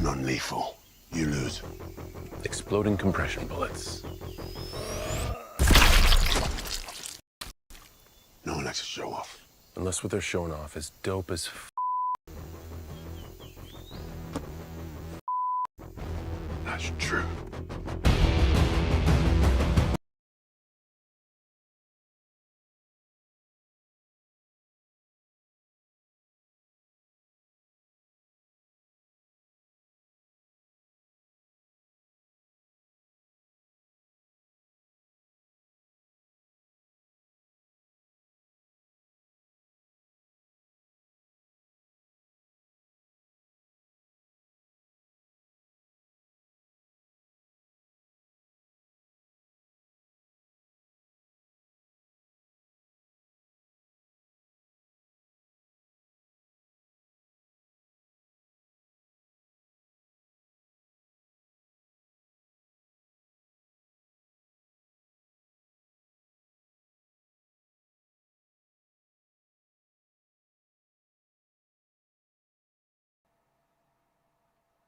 Non-lethal. You lose. Exploding compression bullets. No one likes to show off. Unless what they're showing off is dope as That's true.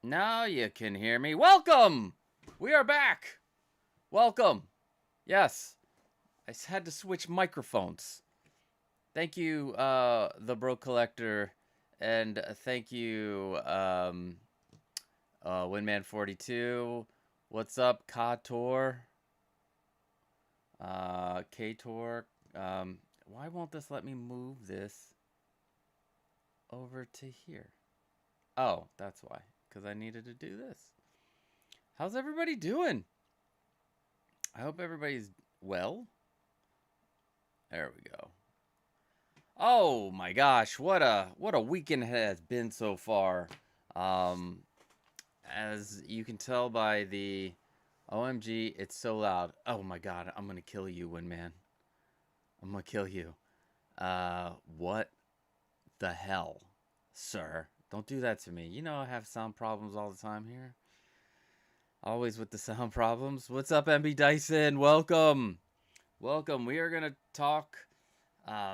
Now you can hear me. Welcome! We are back. Welcome. Yes. I had to switch microphones. Thank you, the Bro Collector, and thank you, Windman42. What's up, Kator? Kator. Why won't this let me move this over to here? Oh, that's why. Because I needed to do this. How's everybody doing? I hope everybody's well. There we go. Oh my gosh, what a weekend it has been so far. As you can tell by the OMG, it's so loud. Oh my god, I'm gonna kill you, Windman. I'm gonna kill you. What the hell, sir? Don't do that to me. You know I have sound problems all the time here. Always with the sound problems. What's up, MB Dyson? Welcome. Welcome. We are going to talk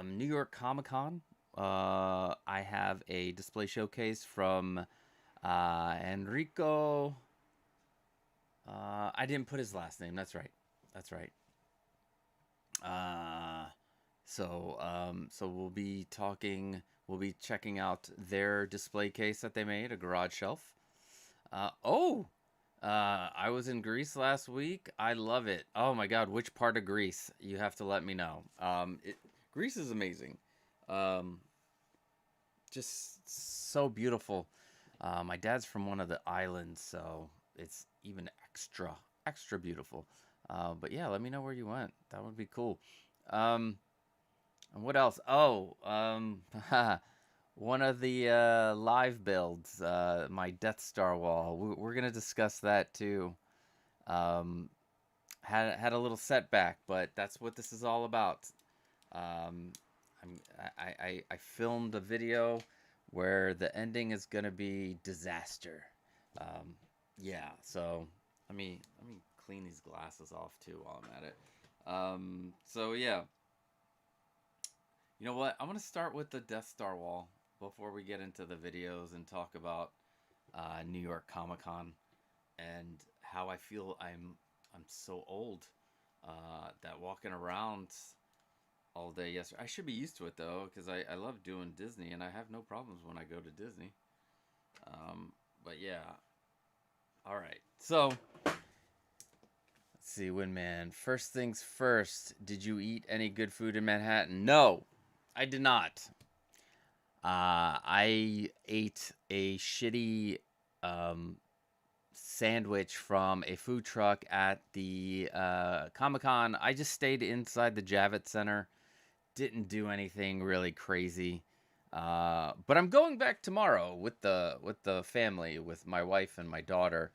New York Comic Con. I have a display showcase from Henricco. I didn't put his last name. That's right. That's right. So we'll be talking... We'll be checking out their display case that they made, a garage shelf. I was in Greece last week. I love it. Oh my god, which part of Greece? You have to let me know. Greece is amazing. Just so beautiful. My dad's from one of the islands, so it's even extra beautiful. But yeah, let me know where you went. That would be cool. And what else? Oh, one of the live builds, my Death Star wall. We're gonna discuss that too. Had a little setback, but that's what this is all about. I filmed a video where the ending is gonna be disaster. Yeah, so let me clean these glasses off too while I'm at it. So yeah. You know what? I'm going to start with the Death Star wall before we get into the videos and talk about New York Comic Con and how I feel I'm so old that walking around all day yesterday. I should be used to it though, because I love doing Disney and I have no problems when I go to Disney. But yeah. All right. So let's see, Windman. First things first. Did you eat any good food in Manhattan? No. I did not. I ate a shitty sandwich from a food truck at the Comic-Con. I just stayed inside the Javits Center. Didn't do anything really crazy. But I'm going back tomorrow with the family, with my wife and my daughter.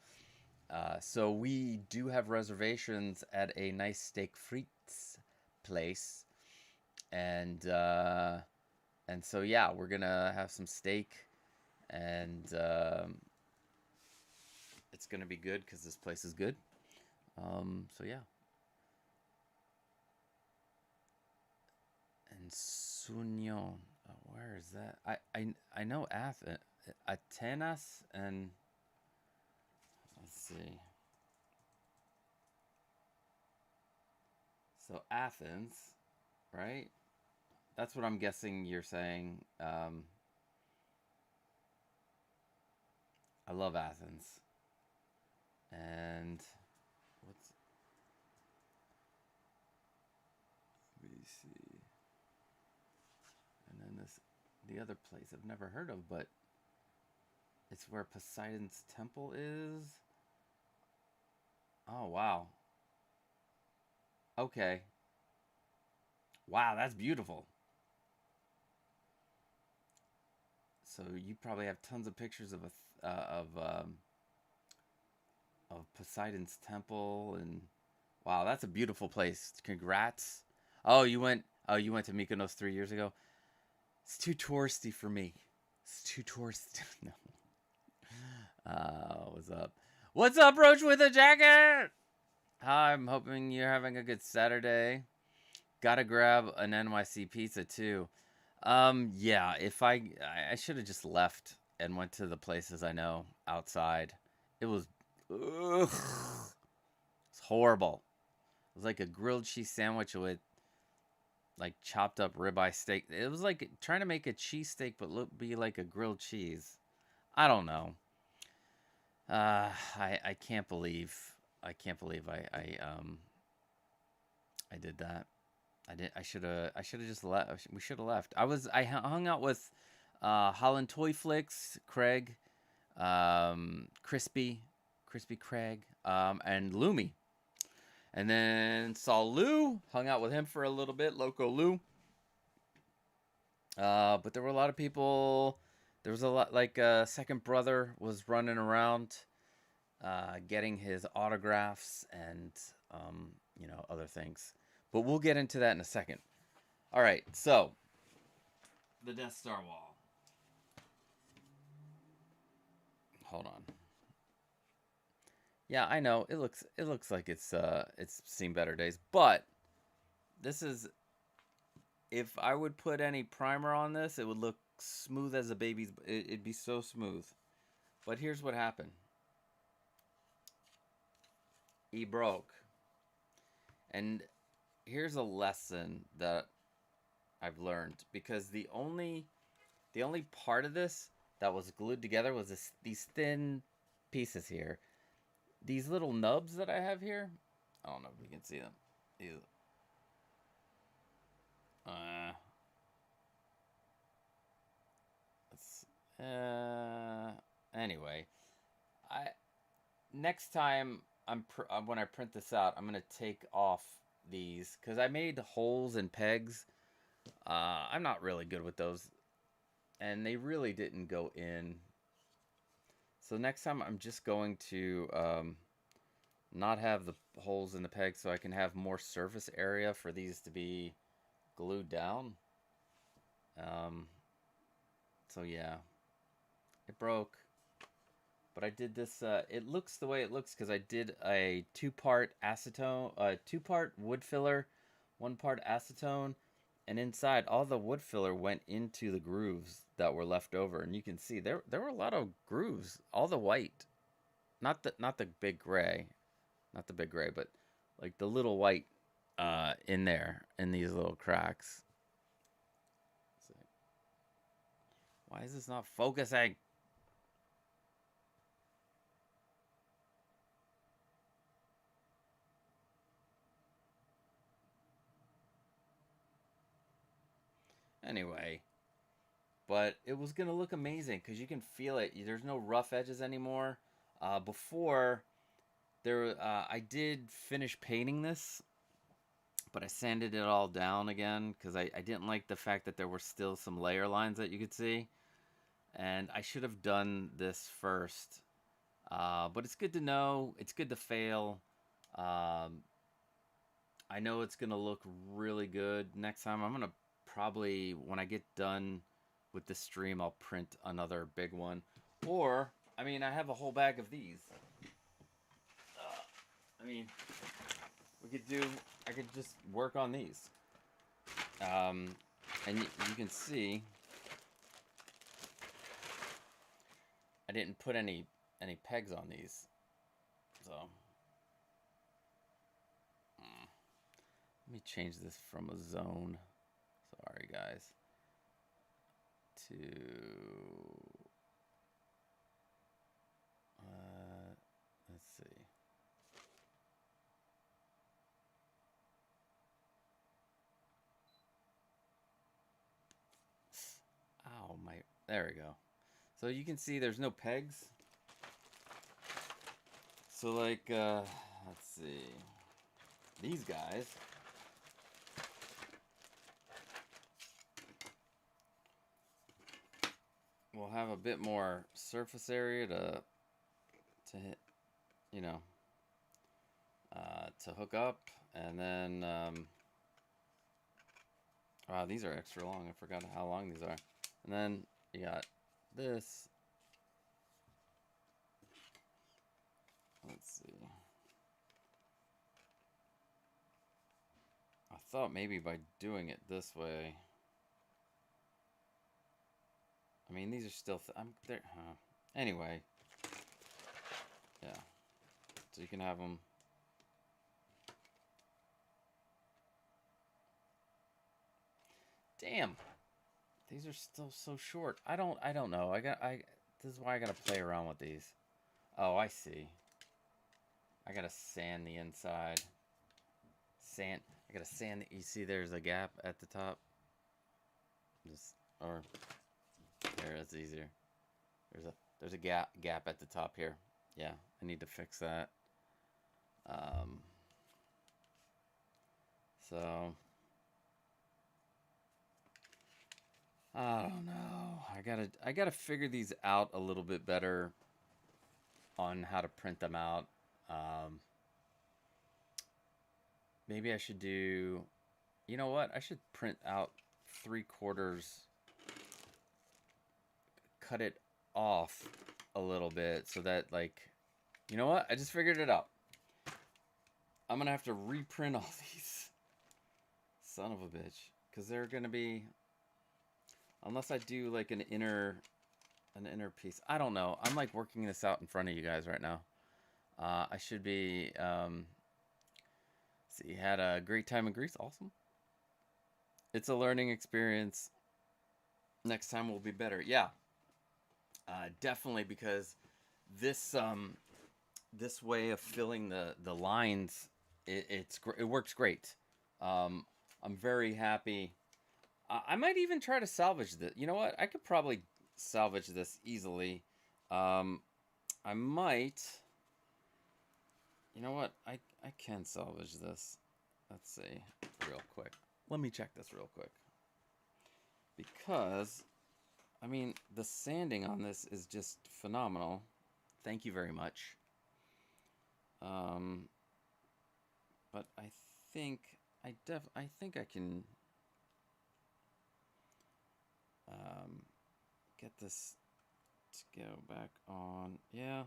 So we do have reservations at a nice steak frites place. And so yeah, we're gonna have some steak, and it's gonna be good because this place is good. So yeah. And Sunyon, where is that? I know Athens, Atenas, and Let's see. So Athens, right? That's what I'm guessing you're saying. I love Athens. And what's let me see. And then the other place I've never heard of, but it's where Poseidon's temple is. Oh wow. Okay. Wow, that's beautiful. So you probably have tons of pictures of of Poseidon's temple, and wow, that's a beautiful place. Congrats. Oh, you went. Oh, you went to Mykonos 3 years ago. It's too touristy for me. It's too touristy. No. What's up? What's up, Roach with a jacket? Hi, I'm hoping you're having a good Saturday. Gotta grab an NYC pizza too. Yeah, if I should have just left and went to the places I know outside. It was, ugh, it's horrible. It was like a grilled cheese sandwich with like chopped up ribeye steak. It was like trying to make a cheesesteak but be like a grilled cheese. I don't know. I can't believe I did that. I should have just left. We should have left. I hung out with Holland Toy Flicks, Craig, Crispy Craig, and Lumi. And then saw Lou, hung out with him for a little bit, Loco Lou. But there were a lot of people. There was a lot, like second brother was running around, getting his autographs and other things. But we'll get into that in a second. All right, so the Death Star wall. Hold on. Yeah, I know it looks like it's seen better days, but this is, if I would put any primer on this, it would look smooth as a baby's. It'd be so smooth. But here's what happened. He broke. And here's a lesson that I've learned, because the only part of this that was glued together was these thin pieces here. These little nubs that I have here. I don't know if you can see them. Anyway, next time when I print this out, I'm gonna take off these because I made holes and pegs. I'm not really good with those, and they really didn't go in. So next time I'm just going to not have the holes in the pegs, so I can have more surface area for these to be glued down. So yeah, it broke. But I did this, it looks the way it looks because I did a two-part acetone, two-part wood filler, one part acetone, and inside all the wood filler went into the grooves that were left over, and you can see there were a lot of grooves, all the white, not the big gray, but like the little white in there in these little cracks. Why is this not focusing? Anyway, but it was gonna look amazing because you can feel it. There's no rough edges anymore. Before there, I did finish painting this, but I sanded it all down again because I didn't like the fact that there were still some layer lines that you could see, and I should have done this first. But it's good to know. It's good to fail. I know it's gonna look really good next time. I'm gonna probably, when I get done with the stream, I'll print another big one. Or, I mean, I have a whole bag of these. I mean, I could just work on these. And you can see, I didn't put any pegs on these. So let me change this from a zone. Sorry, guys. To let's see. Ow, there we go. So you can see there's no pegs. So like, let's see, these guys. Will have a bit more surface area to hit, you know, to hook up, and then, wow, these are extra long. I forgot how long these are. And then you got this. Let's see. I thought maybe by doing it this way. I mean, these are still. I'm there. Anyway. Yeah. So you can have them. Damn. These are still so short. I don't know. This is why I gotta play around with these. Oh, I see. I gotta sand the inside. I gotta sand. You see, there's a gap at the top. Or there, it's easier. There's a gap at the top here. Yeah, I need to fix that. So I don't know. I gotta figure these out a little bit better on how to print them out. Maybe I should do. You know what? I should print out 3/4. Cut it off a little bit so that, like, you know what? I just figured it out. I'm gonna have to reprint all these. Son of a bitch. Because they're gonna be, unless I do like an inner piece. I don't know. I'm like working this out in front of you guys right now. I should be, see, had a great time in Greece. Awesome. It's a learning experience. Next time will be better. Yeah. Definitely, because this this way of filling the lines, it works great. I'm very happy. I might even try to salvage this. You know what? I could probably salvage this easily. I might. You know what? I can salvage this. Let's see real quick. Let me check this real quick. Because, I mean, the sanding on this is just phenomenal. Thank you very much. But I think I think I can get this to go back on. Yeah.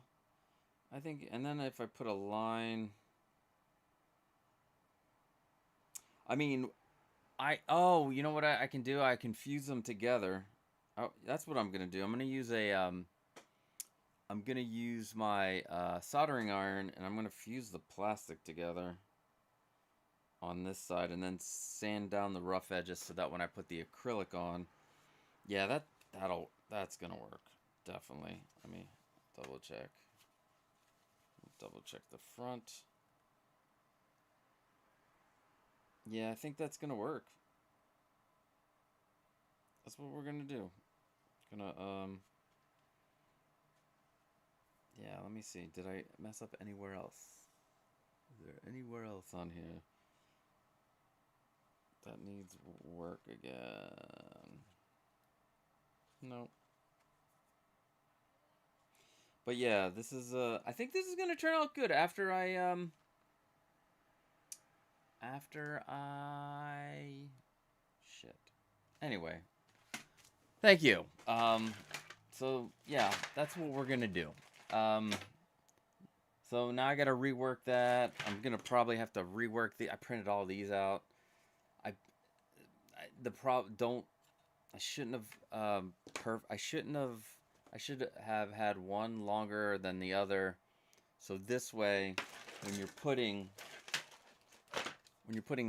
I think, and then if I put a line, I mean, oh, you know what I can do? I can fuse them together. Oh, that's what I'm gonna do. I'm gonna use my soldering iron, and I'm gonna fuse the plastic together on this side, and then sand down the rough edges so that when I put the acrylic on, yeah, that's gonna work definitely. Let me double check. Double check the front. Yeah, I think that's gonna work. That's what we're gonna do. Gonna yeah, let me see. Did I mess up anywhere else? Is there anywhere else on here that needs work again? No. But yeah, this is I think this is gonna turn out good after I shit. Anyway. Thank you. So yeah, that's what we're gonna do. So now I gotta rework that. I'm gonna probably have to rework I printed all these out. I should have had one longer than the other, So this way, when you're putting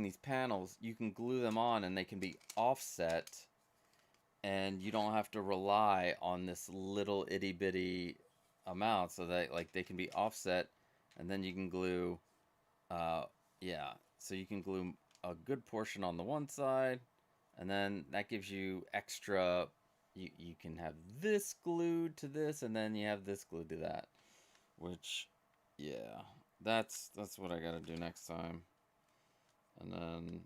these panels, you can glue them on and they can be offset, and you don't have to rely on this little itty bitty amount, so that like they can be offset, and then you can glue yeah, so you can glue a good portion on the one side, and then that gives you extra. You can have this glued to this, and then you have this glued to that, which, yeah, that's what I gotta do next time. And then,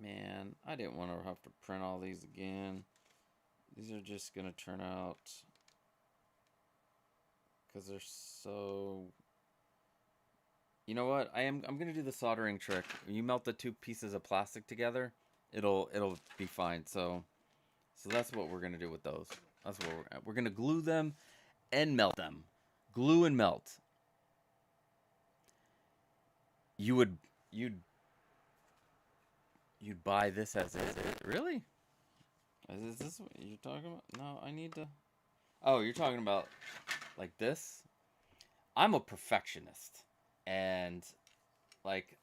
man, I didn't want to have to print all these again. These are just gonna turn out, because they're so... You know what? I'm gonna do the soldering trick. When you melt the two pieces of plastic together, it'll be fine. So that's what we're gonna do with those. That's what we're gonna glue them and melt them. Glue and melt. You'd buy this as is. Really? Is this what you're talking about? No, I need to... Oh, you're talking about like this? I'm a perfectionist. And like,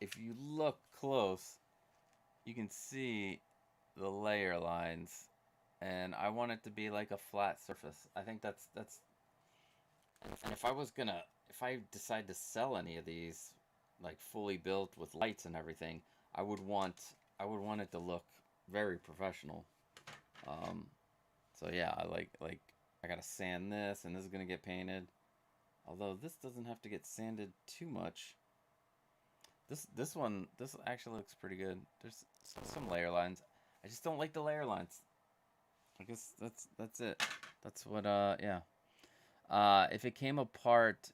if you look close, you can see the layer lines, and I want it to be like a flat surface. I think that's and if I decide to sell any of these like fully built with lights and everything, I would want it to look very professional. So yeah, I gotta sand this, and this is gonna get painted. Although this doesn't have to get sanded too much. This actually looks pretty good. There's some layer lines. I just don't like the layer lines. I guess that's it. That's what yeah. If it came apart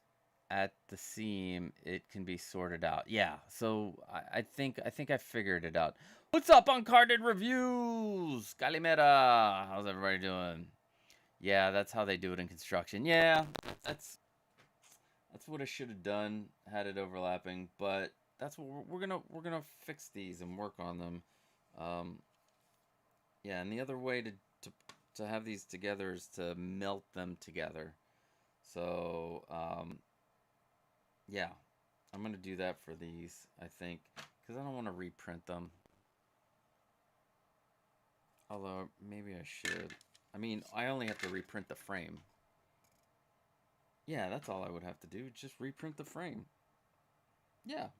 at the seam, it can be sorted out. Yeah. So I think I figured it out. What's up, Uncarded Reviews? Calimera. How's everybody doing? Yeah, that's how they do it in construction. Yeah, that's what I should have done, had it overlapping, but that's what we're gonna fix these and work on them. Yeah, and the other way to have these together is to melt them together. So yeah, I'm gonna do that for these, I think, because I don't want to reprint them. Although maybe I should. I mean, I only have to reprint the frame. Yeah, that's all I would have to do. Just reprint the frame. Yeah.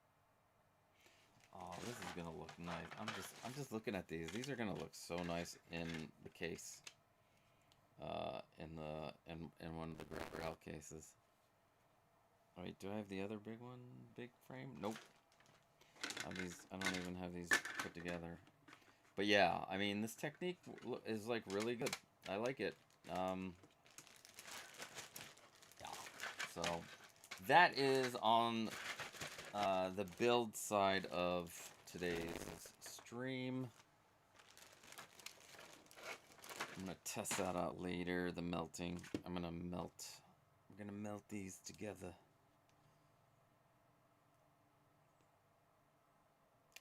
Oh, this is gonna look nice. I'm just looking at these. These are gonna look so nice in the case. In one of the Grail cases. Wait, do I have the other big frame? Nope. I don't even have these put together. But yeah, I mean, this technique is like really good. I like it. So that is on the build side of today's stream. I'm gonna test that out later. The melting. I'm gonna melt these together.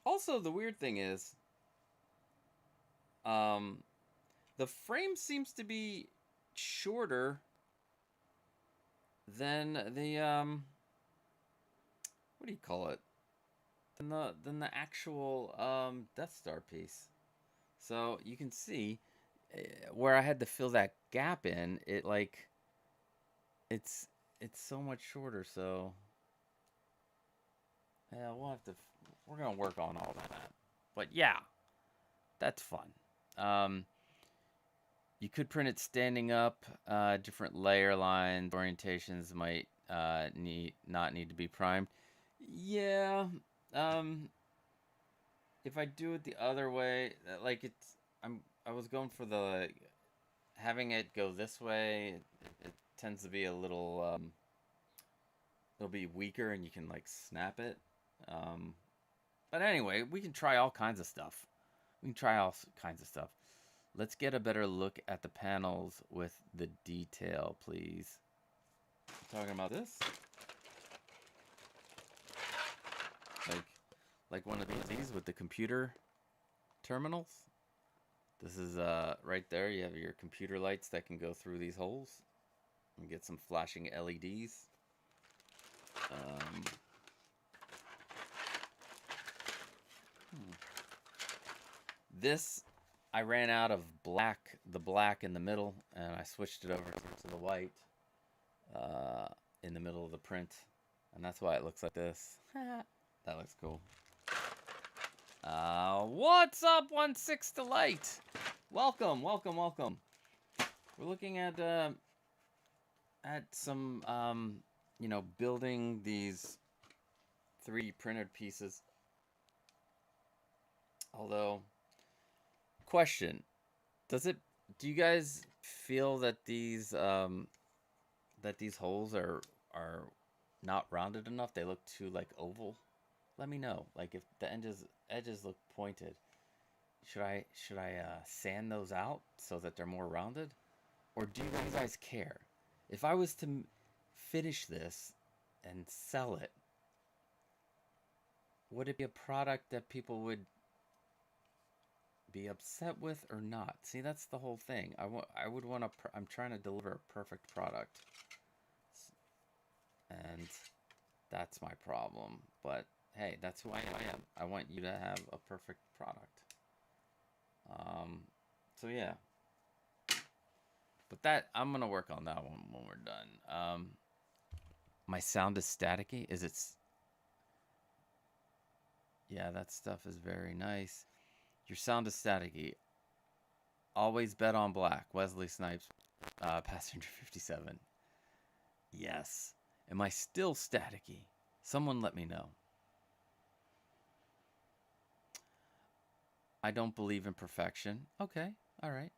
Also, the weird thing is, the frame seems to be shorter than the what do you call it? Than the actual Death Star piece. So you can see where I had to fill that gap in. It's so much shorter. So yeah, we're gonna work on all that. But yeah, that's fun. You could print it standing up. Different layer lines, orientations might not need to be primed. Yeah. If I do it the other way, like I was going for the having it go this way. It tends to be a little it'll be weaker, and you can like snap it. But anyway, we can try all kinds of stuff. Let's get a better look at the panels with the detail, please. Talking about this? Like one of these with the computer terminals. This is right there. You have your computer lights that can go through these holes. Let me get some flashing LEDs. This, I ran out of the black in the middle, and I switched it over to the white in the middle of the print, and that's why it looks like this. That looks cool. What's up, 1/6 Delight? Welcome, welcome, welcome. We're looking at some you know, building these 3D printed pieces. Although, question: do you guys feel that these holes are not rounded enough? They look too like oval. Let me know. Like if the edges look pointed, should I sand those out so that they're more rounded, or do you guys care? If I was to finish this and sell it, would it be a product that people would be upset with or not? See, that's the whole thing. I'm trying to deliver a perfect product, and that's my problem. But hey, that's who I am. I want you to have a perfect product. So yeah. But that, I'm gonna work on that one when we're done. My sound is staticky. Yeah, that stuff is very nice. Your sound is staticky. Always bet on black. Wesley Snipes, Passenger 57. Yes. Am I still staticky? Someone let me know. I don't believe in perfection. Okay, all right.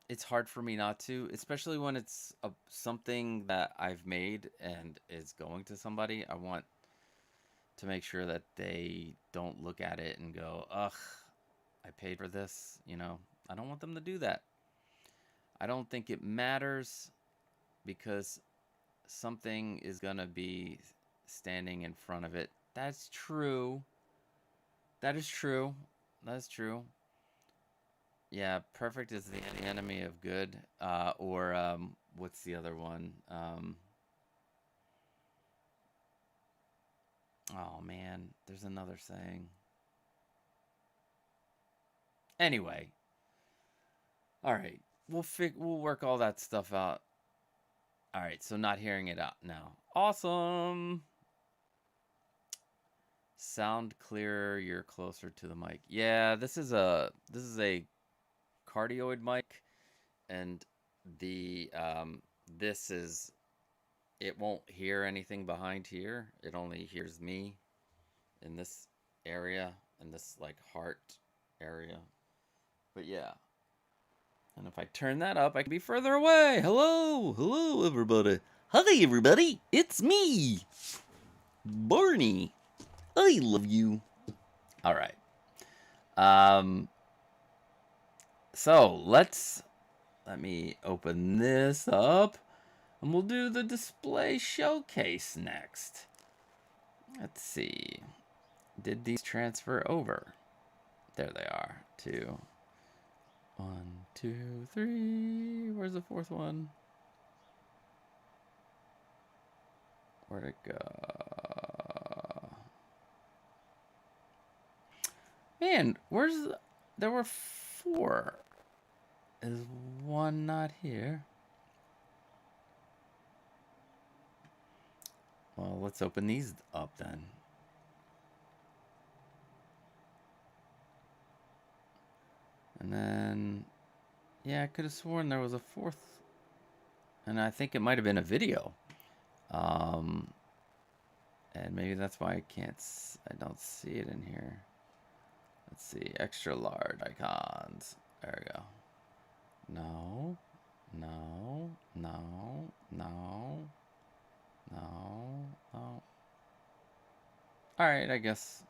It's hard for me not to, especially when it's something that I've made and is going to somebody. I want to make sure that they don't look at it and go, ugh, I paid for this. You know, I don't want them to do that. I don't think it matters, because something is going to be standing in front of it. That's true. That is true. That's true. Yeah, perfect is the enemy of good. Or what's the other one? Oh man, there's another saying. Anyway, all right, we'll work all that stuff out. All right, so not hearing it out now. Awesome. Sound clearer. You're closer to the mic. Yeah, this is a cardioid mic, and the it won't hear anything behind here. It only hears me in this area, in this like heart area. But yeah. And if I turn that up, I can be further away. Hello everybody. Hi everybody. It's me, Barney. I love you. All right. So let me open this up, and we'll do the display showcase next. Let's see. Did these transfer over? There they are. 2, 1, 2, 3. Where's the fourth one? Where'd it go? Man, there were 4. Is one not here? Well, let's open these up then. And then, yeah, I could have sworn there was a 4th. And I think it might have been a video. And maybe that's why I don't see it in here. Let's see, extra large icons. There we go. No. Alright, I guess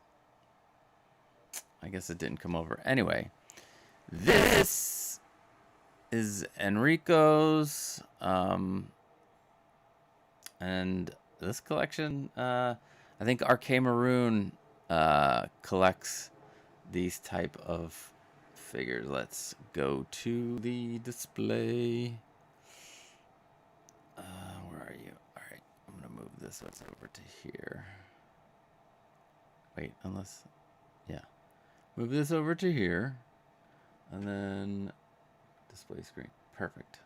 it didn't come over. Anyway, this is Henricco's, and this collection, I think Arcade Maroon collects these type of figures. Let's go to the display. this over to here. Wait, unless, yeah. Move this over to here. And then display screen. Perfect.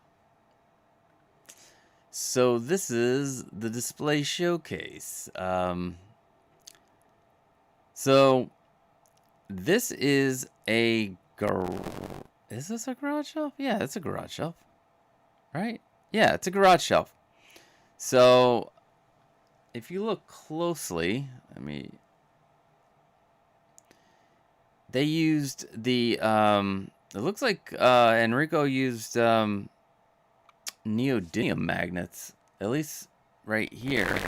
So this is the display showcase. So this is a is this a garage shelf? Yeah, it's a garage shelf. Right? Yeah, it's a garage shelf. So if you look closely, they used the it looks like Henricco used neodymium magnets, at least right here.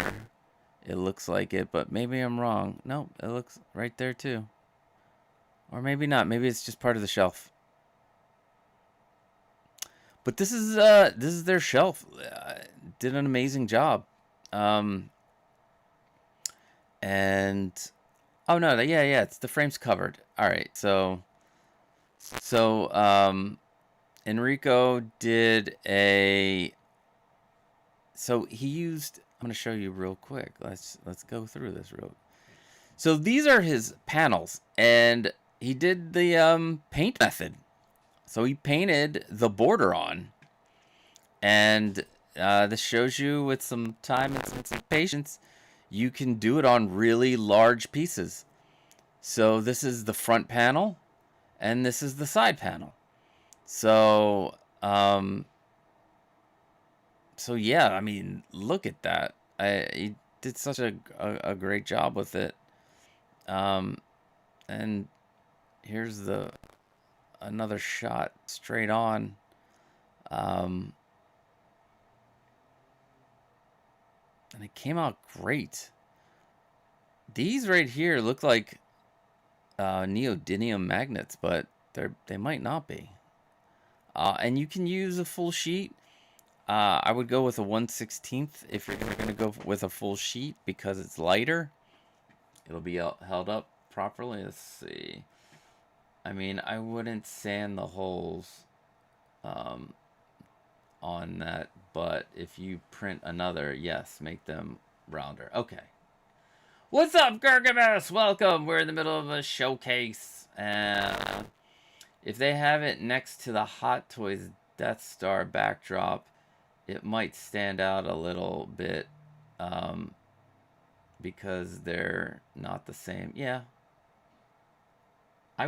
It looks like it, but maybe I'm wrong. No, it looks right there too. Or maybe not. Maybe it's just part of the shelf. But this is their shelf. Did an amazing job. And oh no, yeah, it's the frame's covered. All right, so Henricco did a. So he used. I'm gonna show you real quick. Let's go through this real. So these are his panels, and he did the paint method. So he painted the border on, and this shows you with some time and some patience, you can do it on really large pieces. So this is the front panel, and this is the side panel. So so yeah, I mean, look at that. He did such a great job with it. And here's another shot straight on. And it came out great. These right here look like neodymium magnets, but they might not be. And you can use a full sheet. I would go with a 1/16 if you're going to go with a full sheet because it's lighter. It'll be held up properly. Let's see. I mean, I wouldn't sand the holes on that, but if you print another, yes, make them rounder. Okay. What's up, Gurgamus? Welcome. We're in the middle of a showcase. If they have it next to the Hot Toys Death Star backdrop, it might stand out a little bit because they're not the same. Yeah. I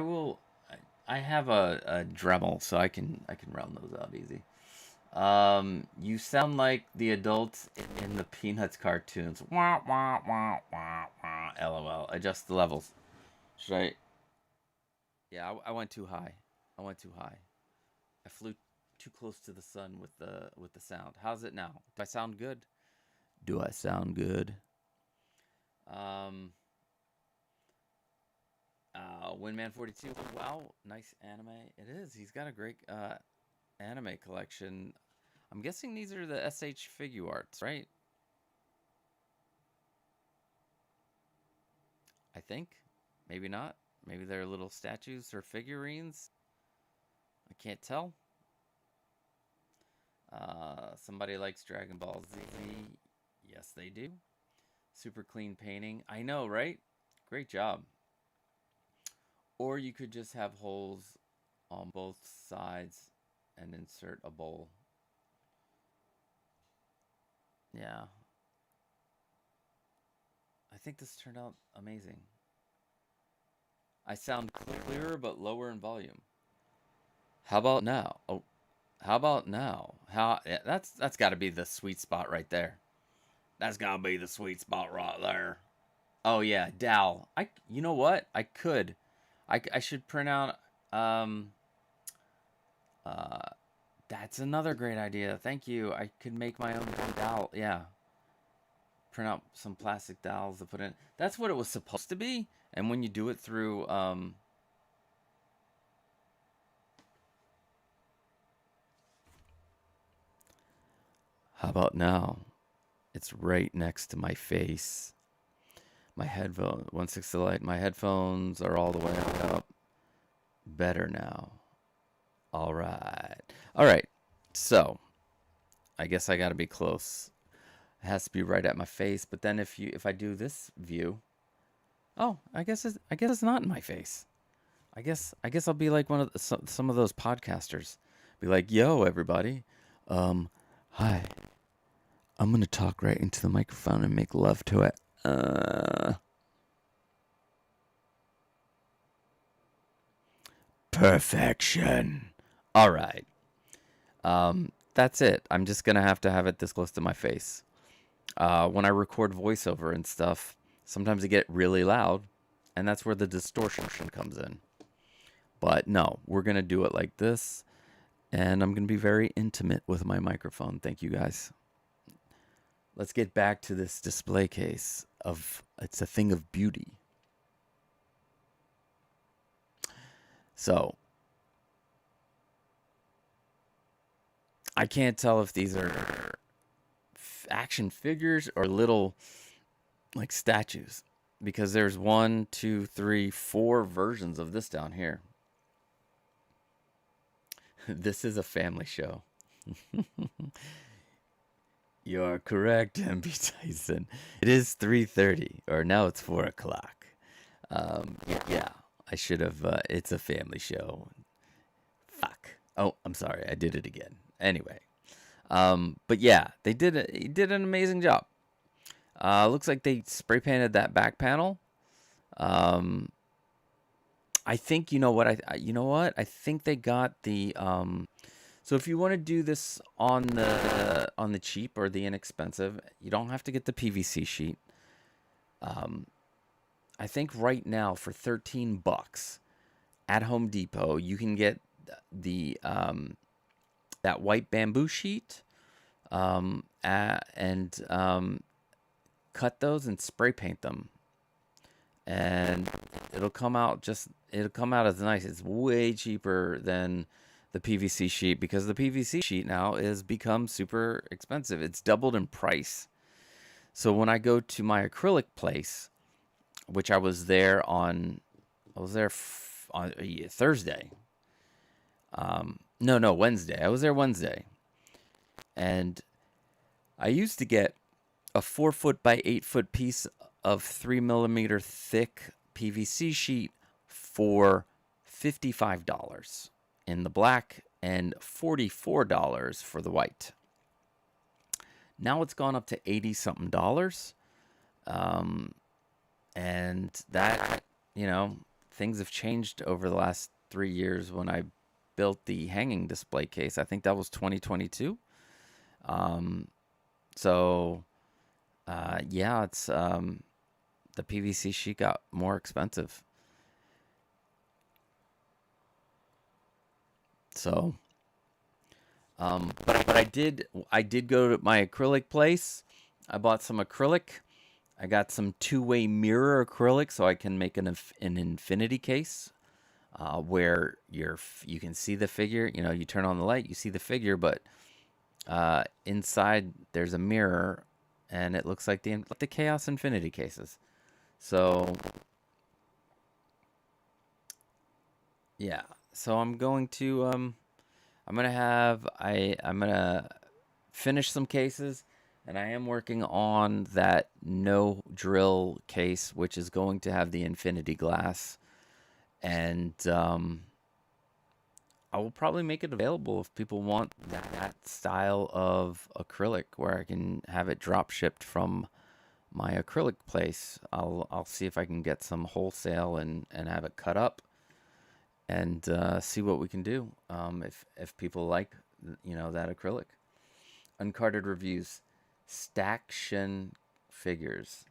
have a Dremel, so I can round those out easy. You sound like the adults in the Peanuts cartoons. Wah, wah, wah, wah, wah. LOL. Adjust the levels. Should I? Yeah, I went too high. I flew too close to the sun with the sound. How's it now? Do I sound good? Windman42. Wow, nice anime. It is. He's got a great anime collection. I'm guessing these are the SH figure arts, right? I think. Maybe not. Maybe they're little statues or figurines. I can't tell. Somebody likes Dragon Ball Z. Yes, they do. Super clean painting. I know, right? Great job. Or you could just have holes on both sides and insert a bowl. Yeah. I think this turned out amazing. I sound clearer but lower in volume. How about now? Oh, how about now? Yeah, that's got to be the sweet spot right there. That's got to be the sweet spot right there. Oh yeah, Dal. You know what? I should print out that's another great idea. Thank you. I could make my own dowel. Yeah. Print out some plastic dowels to put in. That's what it was supposed to be. And when you do it through how about now? It's right next to my face. My headphone, 1/6 light. My headphones are all the way up. Better now. All right. So, I guess I got to be close. It has to be right at my face. But then if I do this view, oh, I guess it's not in my face. I guess I'll be like one of some of those podcasters. Be like, "Yo, everybody, hi. I'm gonna talk right into the microphone and make love to it." Perfection. All right. That's it. I'm just gonna have to have it this close to my face. When I record voiceover and stuff, sometimes it get really loud, and that's where the distortion comes in. But no, we're going to do it like this, and I'm going to be very intimate with my microphone. Thank you, guys. Let's get back to this display case it's a thing of beauty. So, I can't tell if these are action figures or little like statues, because there's 1, 2, 3, 4 versions of this down here. This is a family show. You're correct, MB Tyson. It is 3:30, or now it's 4 o'clock. Yeah, I should have. It's a family show. Fuck. Oh, I'm sorry. I did it again. Anyway, but yeah, he did an amazing job. Looks like they spray painted that back panel. I think you know what I think they got the so if you want to do this on the cheap or the inexpensive, you don't have to get the PVC sheet. I think right now for $13 at Home Depot you can get the that white bamboo sheet and cut those and spray paint them, and it'll come out as nice. It's way cheaper than the PVC sheet, because the PVC sheet now is become super expensive. It's doubled in price. So when I go to my acrylic place, which I was there on Thursday. No, Wednesday. I was there Wednesday, and I used to get a 4-foot by 8-foot piece of 3mm thick PVC sheet for $55 in the black and $44 for the white. Now it's gone up to $80-something. And that, things have changed over the last 3 years. When I built the hanging display case, I think that was 2022. Yeah, it's the PVC sheet got more expensive. So, but I did go to my acrylic place. I bought some acrylic. I got some 2-way mirror acrylic so I can make an infinity case where you can see the figure. You turn on the light, you see the figure, but inside there's a mirror, and it looks like the Chaos Infinity cases. So yeah, so I'm going to finish some cases, and I am working on that no drill case, which is going to have the infinity glass, and I will probably make it available if people want that style of acrylic, where I can have it drop shipped from my acrylic place. I'll see if I can get some wholesale and have it cut up, and see what we can do. If people like that acrylic. Uncarded reviews. Staction figures.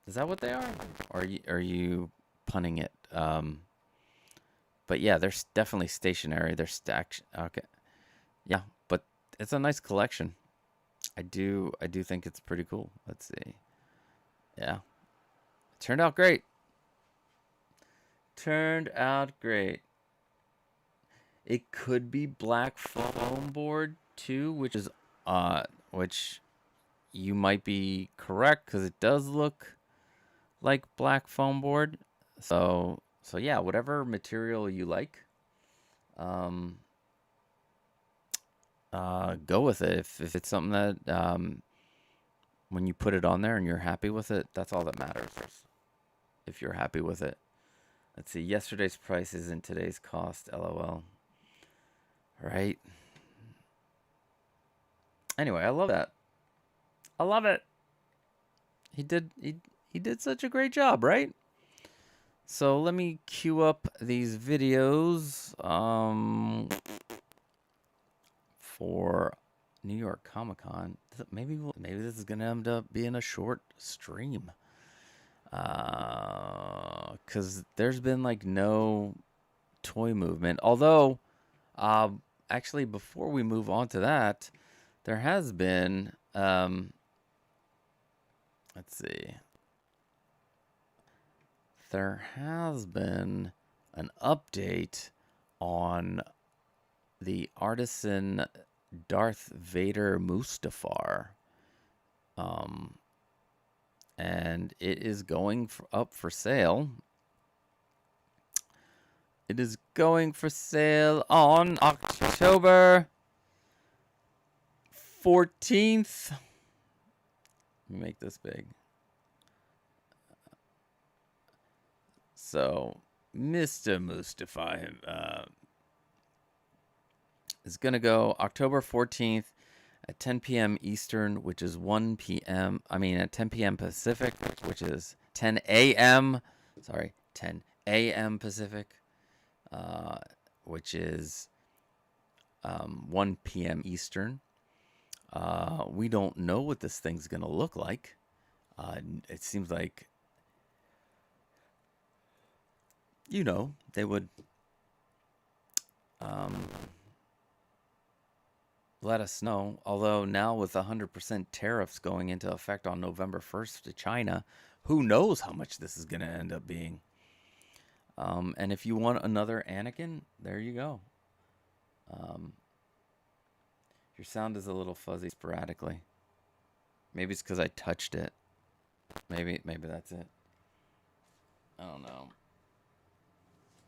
Is that what they are? Or are you punning it? But yeah, they're definitely stationary. They're stacked. Okay. Yeah, but it's a nice collection. I do think it's pretty cool. Let's see. Yeah. It turned out great. It could be black foam board too, which you might be correct, because it does look like black foam board. So yeah, whatever material you like, go with it. If it's something that When you put it on there and you're happy with it, that's all that matters. If you're happy with it. Let's see. Yesterday's price isn't today's cost. LOL. Right? Anyway, I love that. I love it. He did such a great job, right? So let me queue up these videos for New York Comic Con. Maybe this is gonna end up being a short stream, because there's been like no toy movement. Although, actually, before we move on to that, there has been let's see. There has been an update on the artisan Darth Vader Mustafar. And it is going up for sale. It is going for sale on October 14th. Let me make this big. So, Mr. Mustafar is going to go October 14th at 10 p.m. Eastern, which is 1 p.m. I mean, at 10 p.m. Pacific, which is 10 a.m. Sorry, 10 a.m. Pacific, which is 1 p.m. Eastern. We don't know what this thing's going to look like. It seems like, you know, they would let us know. Although now with 100% tariffs going into effect on November 1st to China, who knows how much this is going to end up being. And if you want another Anakin, there you go. Your sound is a little fuzzy sporadically. Maybe it's because I touched it. Maybe that's it. I don't know.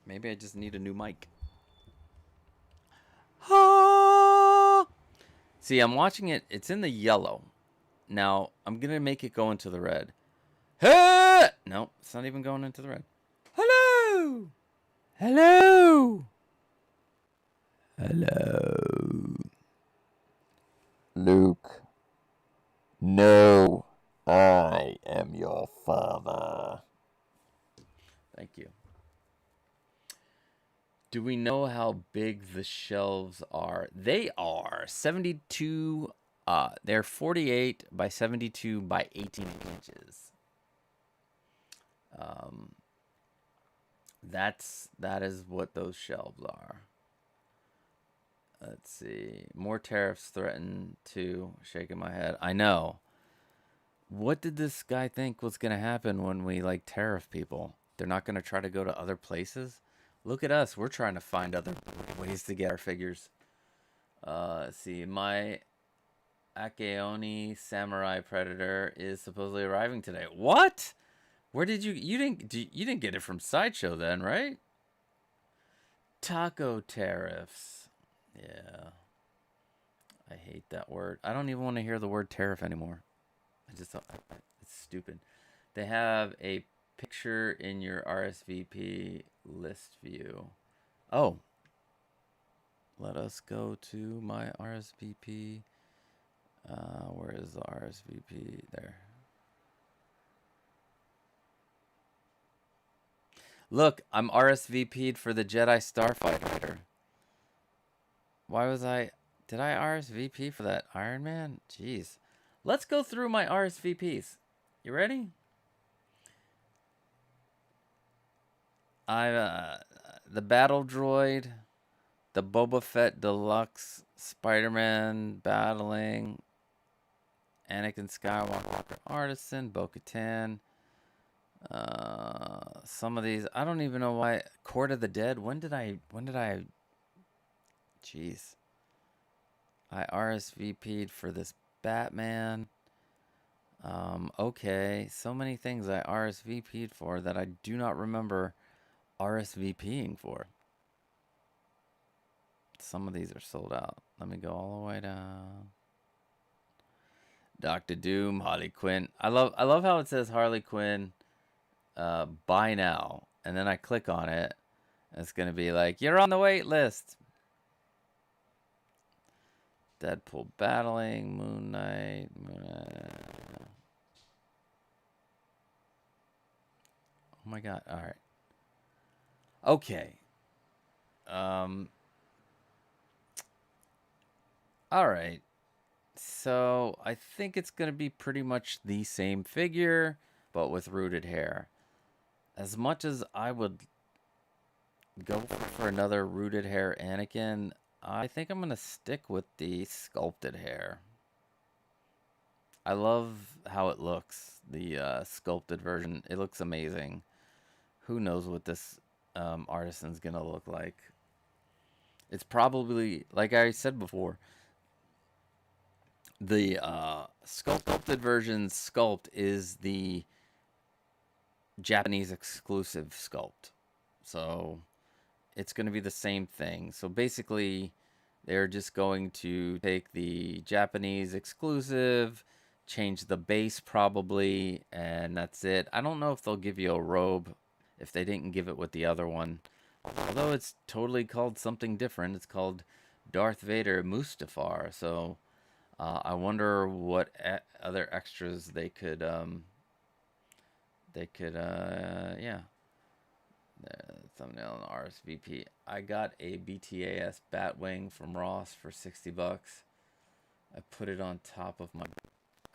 Maybe I just need a new mic. See, I'm watching it. It's in the yellow. Now, I'm going to make it go into the red. No, it's not even going into the red. Hello! Hello! Hello. Luke, no, I am your father. Thank you. Do we know how big the shelves are? They are 72, they're 48 by 72 by 18 inches. That is what those shelves are. Let's see. More tariffs threaten to, shaking my head. I know. What did this guy think was going to happen when we like tariff people? They're not going to try to go to other places? Look at us. We're trying to find other ways to get our figures. Let's see. My Akeoni Samurai Predator is supposedly arriving today. What? Where did you didn't get it from Sideshow then, right? Taco tariffs. Yeah. I hate that word. I don't even want to hear the word tariff anymore. I just thought it's stupid. They have a picture in your RSVP list view. Oh. Let us go to my RSVP. Where is the RSVP? There. Look, I'm RSVP'd for the Jedi Starfighter. Why was did I RSVP for that Iron Man? Jeez. Let's go through my RSVPs. You ready? The Battle Droid, the Boba Fett Deluxe, Spider-Man Battling, Anakin Skywalker Artisan, Bo-Katan. Some of these, I don't even know why. Court of the Dead. When did I jeez. I RSVP'd for this Batman. Okay. So many things I RSVP'd for that I do not remember RSVPing for. Some of these are sold out. Let me go all the way down. Doctor Doom, Harley Quinn. I love how it says Harley Quinn buy now, and then I click on it, and it's gonna be like, you're on the wait list. Deadpool battling, Moon Knight. Oh my god, alright. Okay. Alright. So I think it's gonna be pretty much the same figure, but with rooted hair. As much as I would go for another rooted hair Anakin, I think I'm gonna stick with the sculpted hair. I love how it looks, the sculpted version. It looks amazing. Who knows what this artisan's gonna look like. It's probably, like I said before, the sculpted version sculpt is the Japanese exclusive sculpt. So it's going to be the same thing. So basically, they're just going to take the Japanese exclusive, change the base probably, and that's it. I don't know if they'll give you a robe if they didn't give it with the other one. Although it's totally called something different. It's called Darth Vader Mustafar. So I wonder what other extras they could, yeah. Thumbnail and RSVP. I got a BTAS Batwing from Ross for $60. I put it on top of my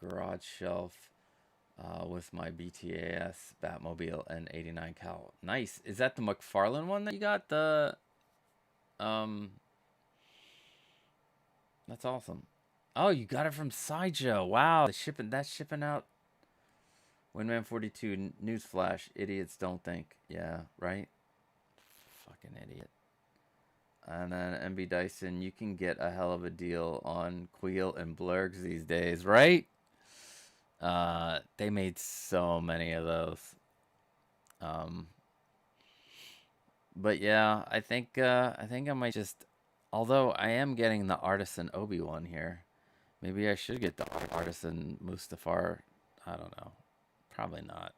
garage shelf with my BTAS Batmobile and 89 cal. Nice. Is that the McFarlane one that you got? That's awesome. Oh, you got it from Sideshow. Wow, that's shipping out. Windman 42 newsflash: idiots don't think. Yeah, right. Fucking idiot. And then MB Dyson, you can get a hell of a deal on Queel and Blurgs these days, right? They made so many of those. But yeah, I think I might just. Although I am getting the Artisan Obi-Wan here, maybe I should get the Artisan Mustafar. I don't know. Probably not.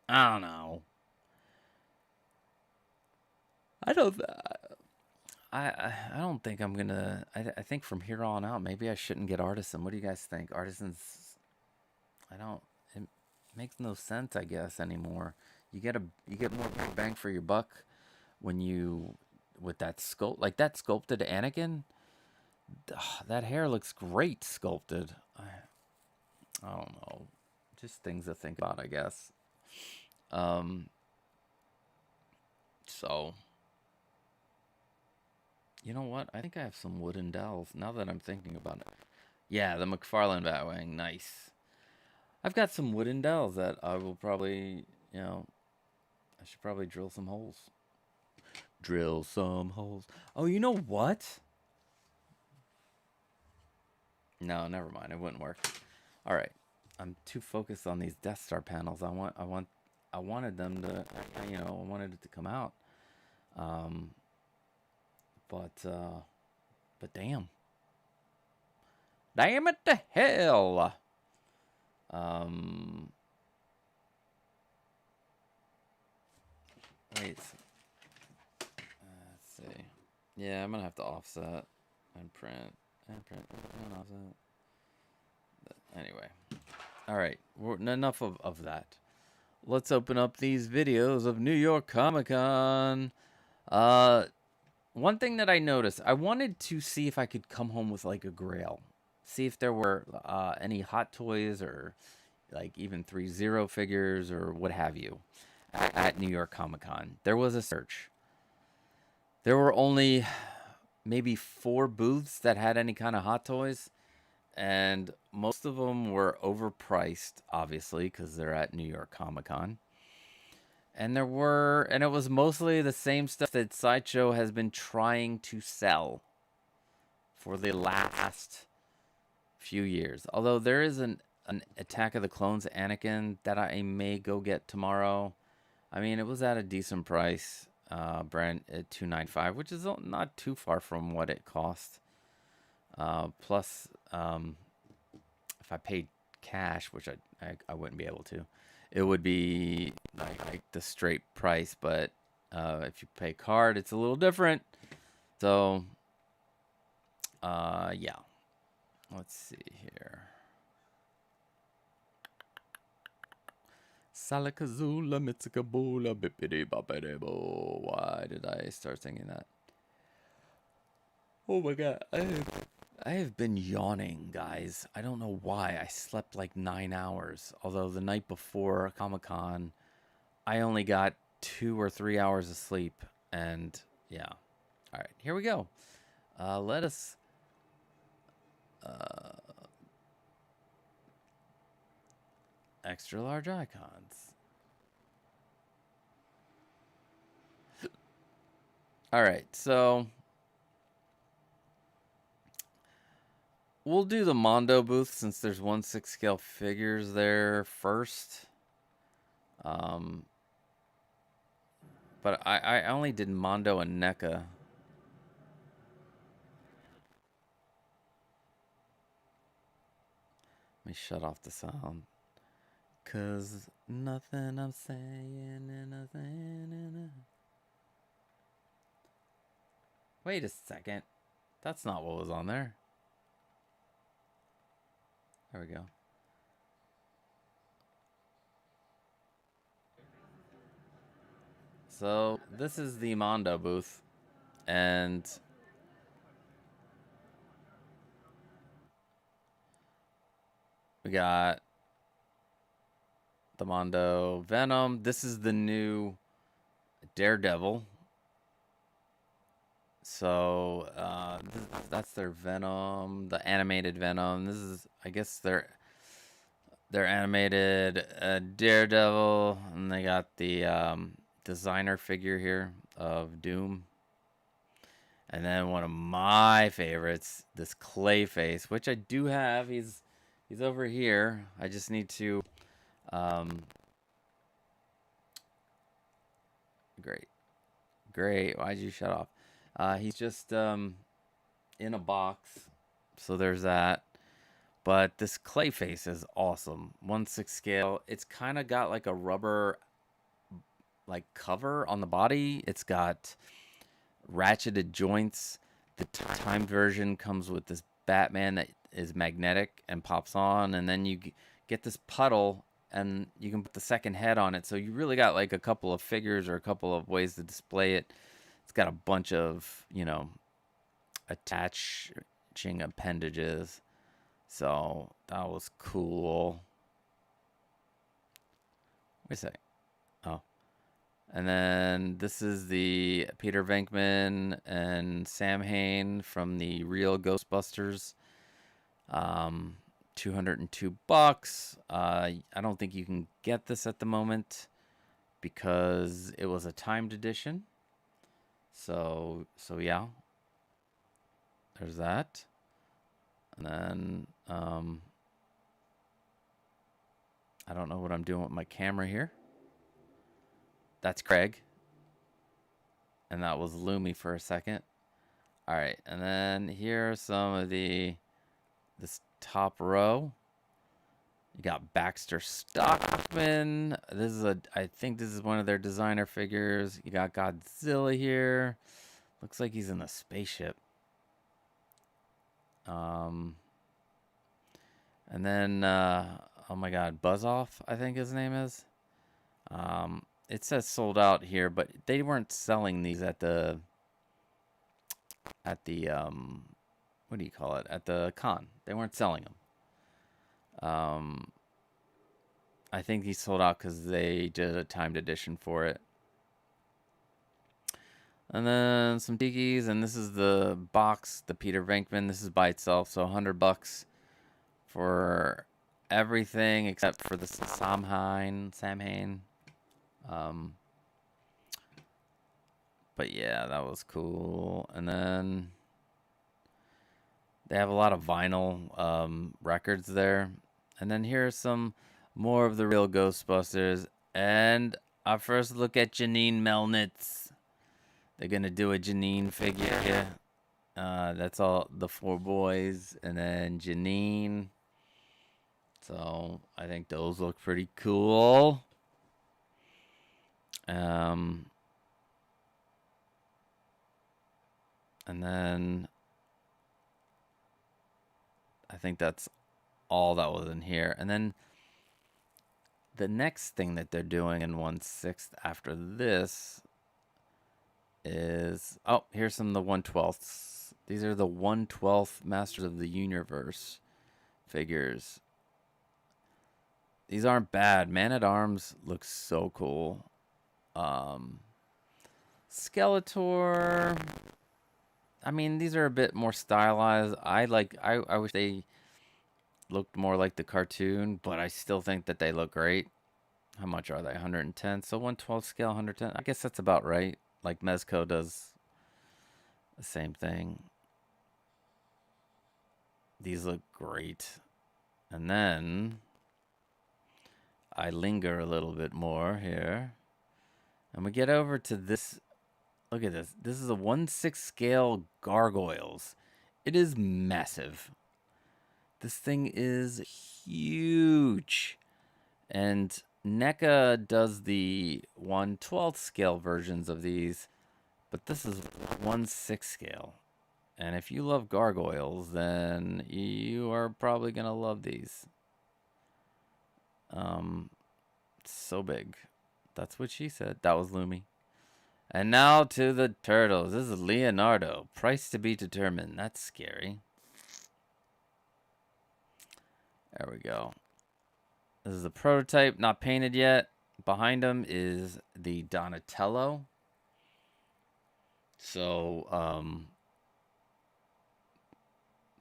I don't know. I don't think I'm gonna. I think from here on out, maybe I shouldn't get Artisan. What do you guys think? Artisans. I don't. It makes no sense, I guess, anymore. You get more bang for your buck when you with that sculpt, like that sculpted Anakin. That hair looks great sculpted. I don't know. Just things to think about, I guess. So, you know what? I think I have some wooden dowels now that I'm thinking about it. Yeah, the McFarlane Batwing, nice. I've got some wooden dowels that I will probably, I should probably drill some holes. Drill some holes. Oh, you know what? No, never mind. It wouldn't work. All right. I'm too focused on these Death Star panels. I wanted them to, I wanted it to come out. But damn. Damn it to hell. Wait. Let's see. Yeah, I'm gonna have to offset and print and offset. Anyway. All right, enough of that. Let's open up these videos of New York Comic Con. One thing that I noticed, I wanted to see if I could come home with like a grail. See if there were any Hot Toys or like even 3-0 figures or what have you at New York Comic Con. There was a search. There were only maybe 4 booths that had any kind of Hot Toys. And most of them were overpriced, obviously, because they're at New York Comic Con. And it was mostly the same stuff that Sideshow has been trying to sell for the last few years. Although there is an Attack of the Clones Anakin that I may go get tomorrow. I mean, it was at a decent price, brand at $295, which is not too far from what it cost. Plus, if I paid cash, which I wouldn't be able to, it would be like the straight price. But if you pay card, it's a little different. So yeah, let's see here. Salakazula mitsikabula bippity boppity bo. Why did I start singing that? Oh my god, I have been yawning, guys. I don't know why. I slept like 9 hours. Although the night before Comic-Con, I only got 2 or 3 hours of sleep. And yeah. All right, here we go. Let us extra large icons. All right, so we'll do the Mondo booth since there's 1/6 scale figures there first. But I only did Mondo and Neca. Let me shut off the sound. 'Cause nothing I'm saying and nothing. Wait a second. That's not what was on there. There we go. So this is the Mondo booth, and we got the Mondo Venom. This is the new Daredevil. So that's their Venom, the animated Venom. This is, I guess, their animated Daredevil, and they got the designer figure here of Doom. And then one of my favorites, this Clayface, which I do have. He's over here. I just need to great. Why'd you shut off? He's just in a box. So there's that. But this Clayface is awesome. 1/6 scale. It's kind of got like a rubber like cover on the body. It's got ratcheted joints. The timed version comes with this Batman that is magnetic and pops on, and then you get this puddle and you can put the second head on it. So you really got like a couple of figures or a couple of ways to display it. It's got a bunch of, you know, attaching appendages. So that was cool. Wait a second. Oh. And then this is the Peter Venkman and Sam Hain from the Real Ghostbusters. $202. I don't think you can get this at the moment because it was a timed edition. So yeah. There's that. And then I don't know what I'm doing with my camera here. That's Craig. And that was Loomy for a second. All right, and then here are some of this top row. You got Baxter Stockman. I think this is one of their designer figures. You got Godzilla here. Looks like he's in a spaceship. And then oh my god, Buzzoff, I think his name is. It says sold out here, but they weren't selling these at the what do you call it? At the con. They weren't selling them. I think he sold out because they did a timed edition for it. And then some tikis, and this is the box, the Peter Venkman. This is by itself, so $100 for everything except for the Sam Hain. But yeah, that was cool. And then they have a lot of vinyl records there. And then here's some more of the Real Ghostbusters. And our first look at Janine Melnitz. They're gonna do a Janine figure. That's all the 4 boys, and then Janine. So I think those look pretty cool. And then I think that's all that was in here. And then the next thing that they're doing in 1/6 after this is, oh, here's some of the 1/12ths. These are the 1/12th Masters of the Universe figures. These aren't bad. Man-at-Arms looks so cool. Skeletor, I mean, these are a bit more stylized. I wish they looked more like the cartoon, but I still think that they look great. How much are they? 110. So 1/12 scale, 110. I guess that's about right. Like Mezco does the same thing. These look great. And then I linger a little bit more here. And we get over to this. Look at this. This is a 1/6 scale Gargoyles. It is massive. This thing is huge. And NECA does the 1/12 scale versions of these, but this is 1/6 scale. And if you love gargoyles, then you are probably going to love these. So big. That's what she said. That was Lumi. And now to the turtles. This is Leonardo. Price to be determined. That's scary. There we go. This is the prototype, not painted yet. Behind him is the Donatello. So,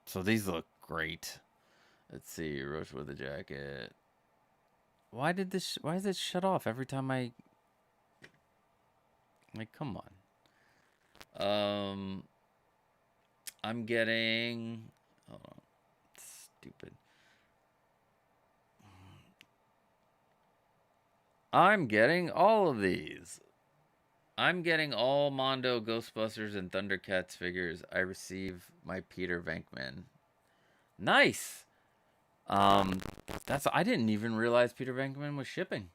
so these look great. Let's see, Roach with a jacket. Why is it shut off every time I... Like, come on. I'm getting... Hold on. Stupid. I'm getting all of these. I'm getting all Mondo, Ghostbusters, and Thundercats figures. I receive my Peter Venkman. Nice. I didn't even realize Peter Venkman was shipping.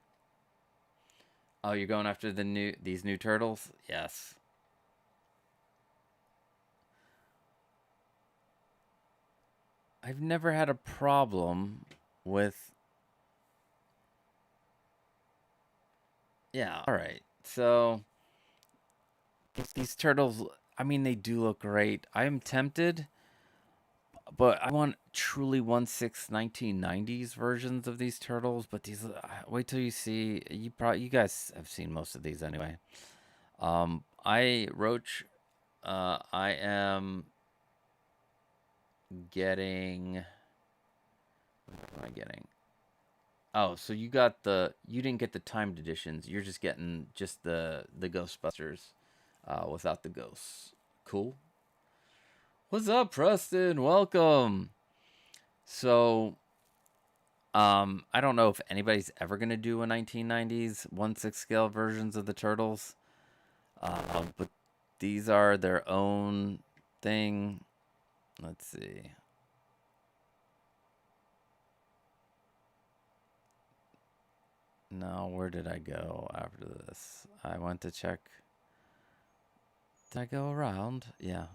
Oh, you're going after these new turtles? Yes. I've never had a problem with... Yeah, all right. So these turtles, I mean, they do look great. I am tempted, but I want truly 1/6 1990s versions of these turtles. But these, wait till you see. You guys have seen most of these anyway. Roach, I am getting. What am I getting? Oh, so you didn't get the timed editions. You're just getting the Ghostbusters, without the ghosts. Cool. What's up, Preston? Welcome. So, I don't know if anybody's ever gonna do a 1990s 1/6 scale versions of the Turtles, but these are their own thing. Let's see. No, where did I go after this? I went to check. Did I go around? Yeah.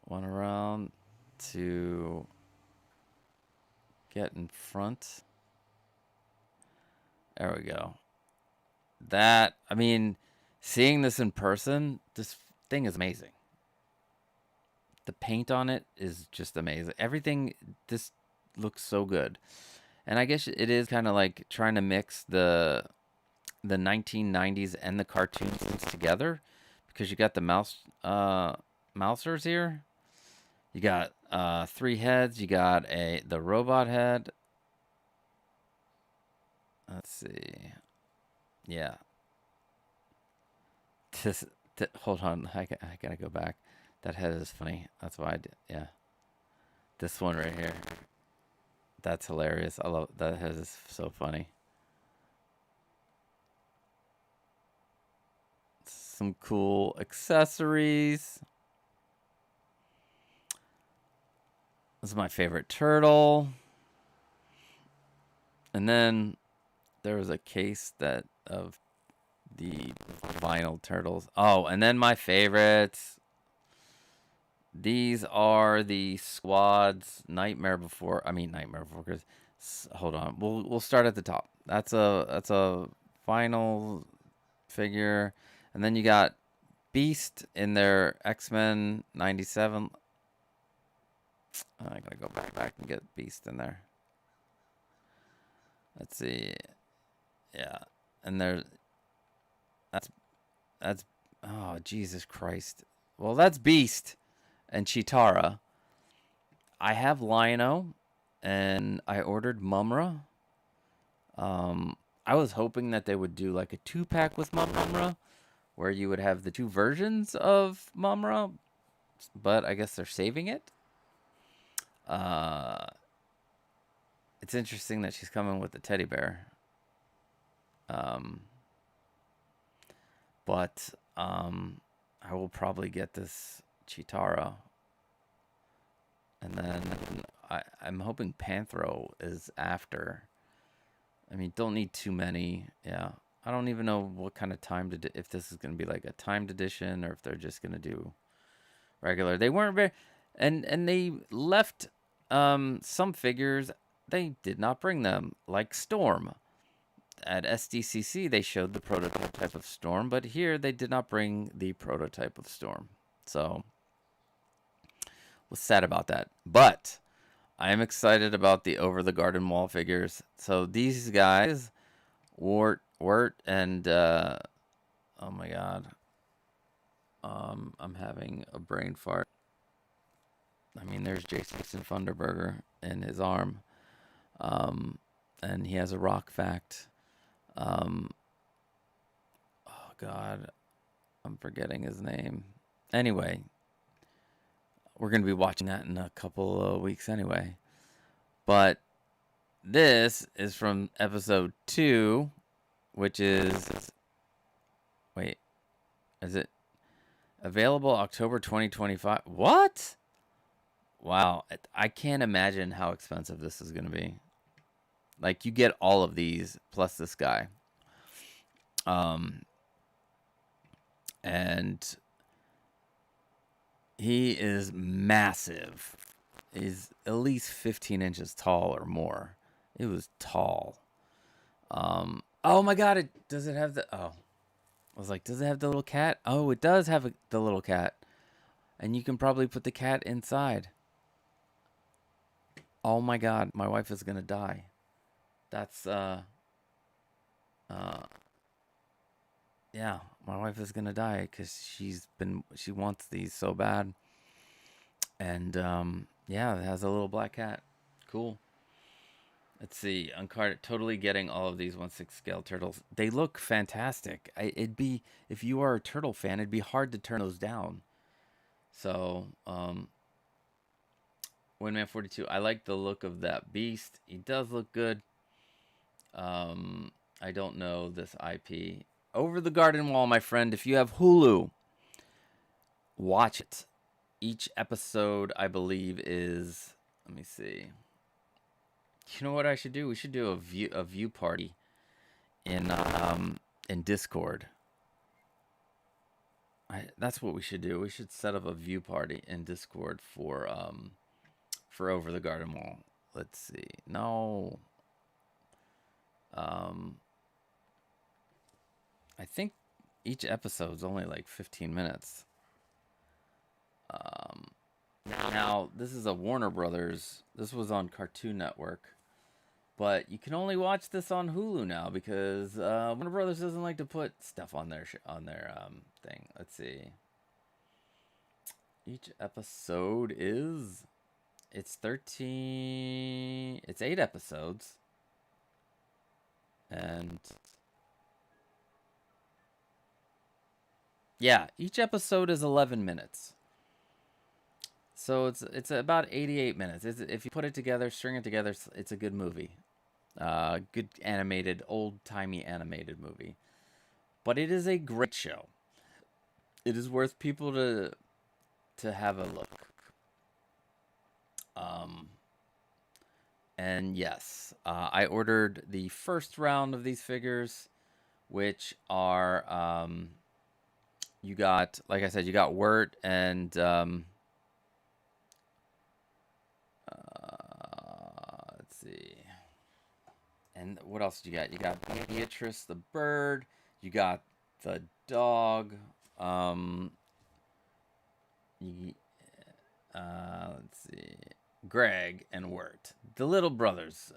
Went around to get in front. There we go. I mean, seeing this in person, this thing is amazing. The paint on it is just amazing. Everything, this looks so good. And I guess it is kind of like trying to mix the 1990s and the cartoon scenes together, because you got the mousers here. You got 3 heads. You got the robot head. Let's see. Yeah. Hold on. I gotta go back. That head is funny. That's why I did. Yeah. This one right here. That's hilarious. I love that head is so funny. Some cool accessories. This is my favorite turtle. And then there was a case that of the vinyl turtles. Oh, and then my favorites. These are the Squad's Nightmare Before. I mean Nightmare Before. Hold on. We'll start at the top. That's a vinyl figure, and then you got Beast in their X-Men '97. I gotta go back and get Beast in there. Let's see. Yeah, and there's that's oh Jesus Christ. Well, that's Beast and Chitara. I have Lion-O, and I ordered Mumra. I was hoping that they would do like a 2-pack with Mumra, where you would have the 2 versions of Mumra, but I guess they're saving it. It's interesting that she's coming with the teddy bear. But I will probably get this Chitara. And then I'm hoping Panthro is after. I mean, don't need too many. Yeah. I don't even know what kind of timed if this is going to be like a timed edition or if they're just going to do regular. They weren't very and they left some figures, they did not bring them, like Storm. At SDCC they showed the prototype of Storm, but here they did not bring the prototype of Storm. So was sad about that. But I am excited about the Over the Garden Wall figures. So these guys, Wirt, and oh my god, I'm having a brain fart. I mean, there's Jason Funderburger in his arm, and he has a rock fact. Oh god, I'm forgetting his name. Anyway, we're gonna be watching that in a couple of weeks anyway. But this is from episode 2, which is, wait, is it available October 2025? What? Wow, I can't imagine how expensive this is going to be. Like, you get all of these plus this guy. And he is massive. He's at least 15 inches tall or more. It was tall. Oh my god, does it have the, oh. I was like, does it have the little cat? Oh, it does have the little cat. And you can probably put the cat inside. Oh my god, my wife is gonna die. That's, yeah, my wife is gonna die because she wants these so bad. And, yeah, it has a little black cat. Cool. Let's see, Uncarded, totally getting all of these 1/6 scale turtles. They look fantastic. It'd be, if you are a turtle fan, it'd be hard to turn those down. So, Windman 42, I like the look of that Beast. He does look good. I don't know this IP. Over the Garden Wall, my friend, if you have Hulu, watch it. Each episode, I believe, is, let me see. You know what I should do? We should do a view party in Discord. That's what we should do. We should set up a view party in Discord for Over the Garden Wall. Let's see. No. I think each episode's only like 15 minutes. Now, this is a Warner Brothers. This was on Cartoon Network. But you can only watch this on Hulu now because Warner Brothers doesn't like to put stuff on their thing. Let's see. Each episode is, it's 13. It's 8 episodes, and yeah, each episode is 11 minutes. So it's about 88 minutes. If you put it together, string it together, it's a good movie. Good animated, old-timey animated movie. But it is a great show. It is worth people to have a look. And yes, I ordered the first round of these figures, which are, you got, like I said, you got Wirt and, let's see. And what else did you got? You got Beatrice the bird. You got the dog. You, let's see. Greg and Wirt. The little brothers.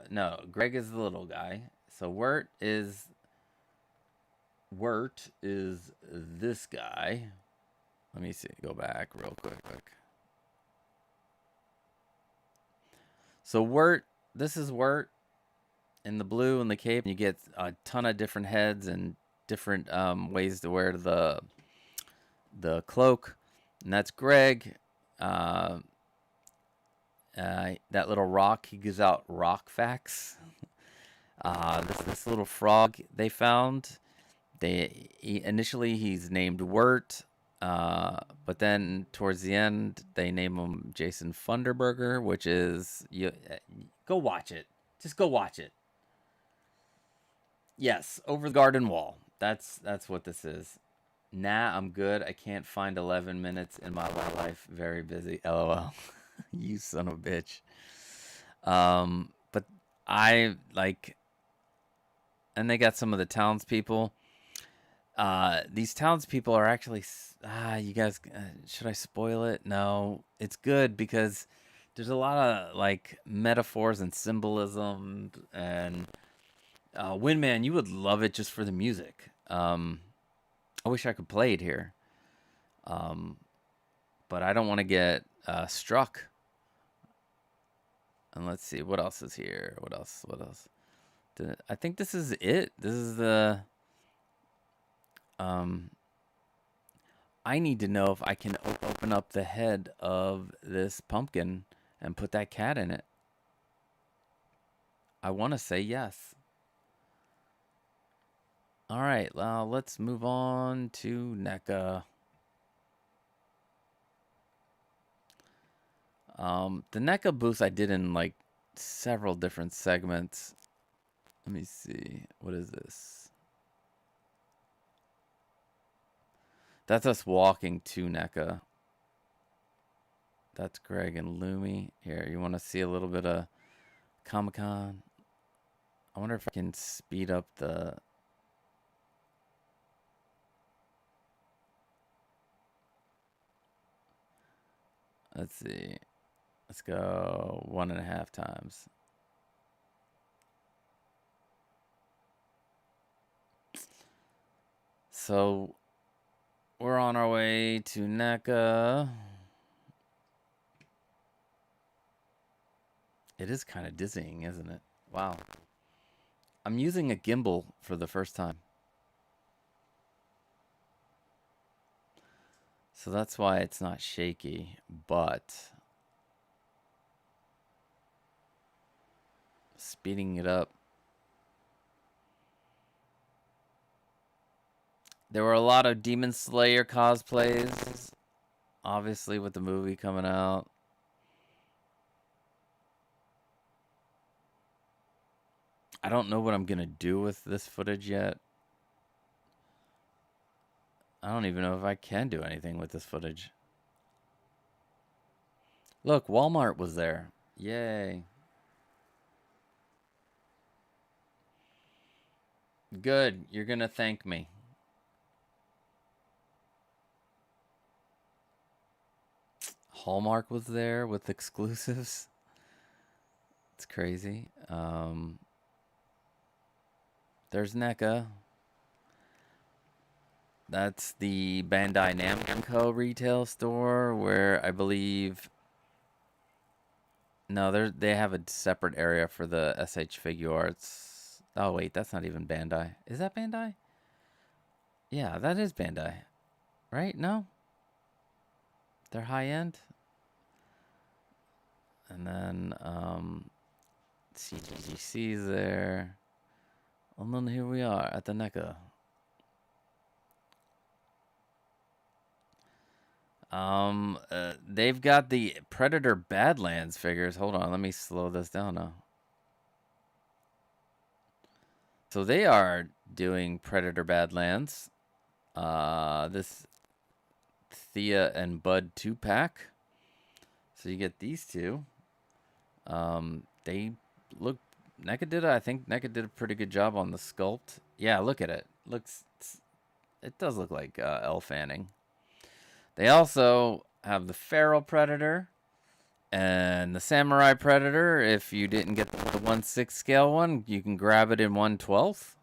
No, Greg is the little guy. So Wirt is this guy. Let me see. Go back real quick. So Wirt, this is Wirt in the blue and the cape. You get a ton of different heads and different ways to wear the cloak. And that's Greg. That little rock, he gives out rock facts. This little frog they found. Initially he's named Wirt, but then towards the end they name him Jason Funderburger, which is go watch it. Just go watch it. Yes, over the garden wall. That's what this is. Nah, I'm good. I can't find 11 minutes in my life. Very busy. LOL. You son of a bitch. But I like, and they got some of the townspeople. These townspeople are actually, you guys, should I spoil it? No, it's good because there's a lot of like metaphors and symbolism, and Windman, you would love it just for the music. I wish I could play it here. But I don't want to get struck. And let's see, what else is here? What else? I think this is it. This is the... I need to know if I can open up the head of this pumpkin and put that cat in it. I want to say yes. All right, well, let's move on to Neca. The Neca booth I did in like several different segments. Let me see. What is this? That's us walking to Neca. That's Greg and Lumi. Here, you want to see a little bit of Comic-Con? I wonder if I can speed up the... Let's see. Let's go 1.5 times. So we're on our way to Neca. It is kind of dizzying, isn't it? Wow. I'm using a gimbal for the first time. So that's why it's not shaky, but speeding it up. There were a lot of Demon Slayer cosplays, obviously with the movie coming out. I don't know what I'm going to do with this footage yet. I don't even know if I can do anything with this footage. Look, Walmart was there. Yay. Good. You're going to thank me. Hallmark was there with exclusives. It's crazy. There's Neca. That's the Bandai Namco retail store where I believe... No, they have a separate area for the SH Figure Arts. Oh, wait, that's not even Bandai. Is that Bandai? Yeah, that is Bandai. Right? No? They're high-end? And then, CGC's there. And then here we are at the Neca. They've got the Predator Badlands figures. Hold on, let me slow this down now. So they are doing Predator Badlands. This Thea and Bud 2-pack. So you get these two. They look. I think Neca did a pretty good job on the sculpt. Yeah, look at it. It does look like Elle Fanning. They also have the Feral Predator and the Samurai Predator. If you didn't get the 1/6 scale one, you can grab it in 1/12.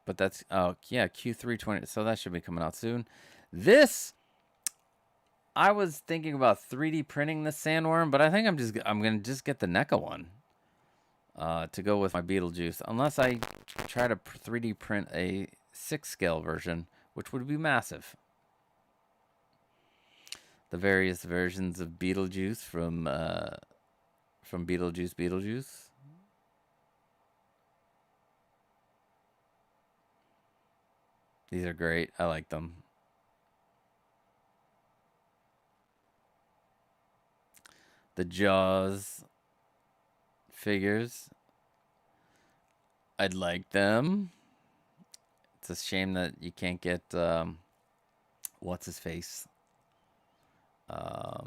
But that's, oh yeah, Q320. So that should be coming out soon. This, I was thinking about 3D printing the Sandworm, but I think I'm gonna just get the NECA one to go with my Beetlejuice, unless I try to 3D print a 6 scale version, which would be massive. The various versions of Beetlejuice from Beetlejuice. These are great. I like them. The Jaws figures. I'd like them. It's a shame that you can't get what's his face. Oh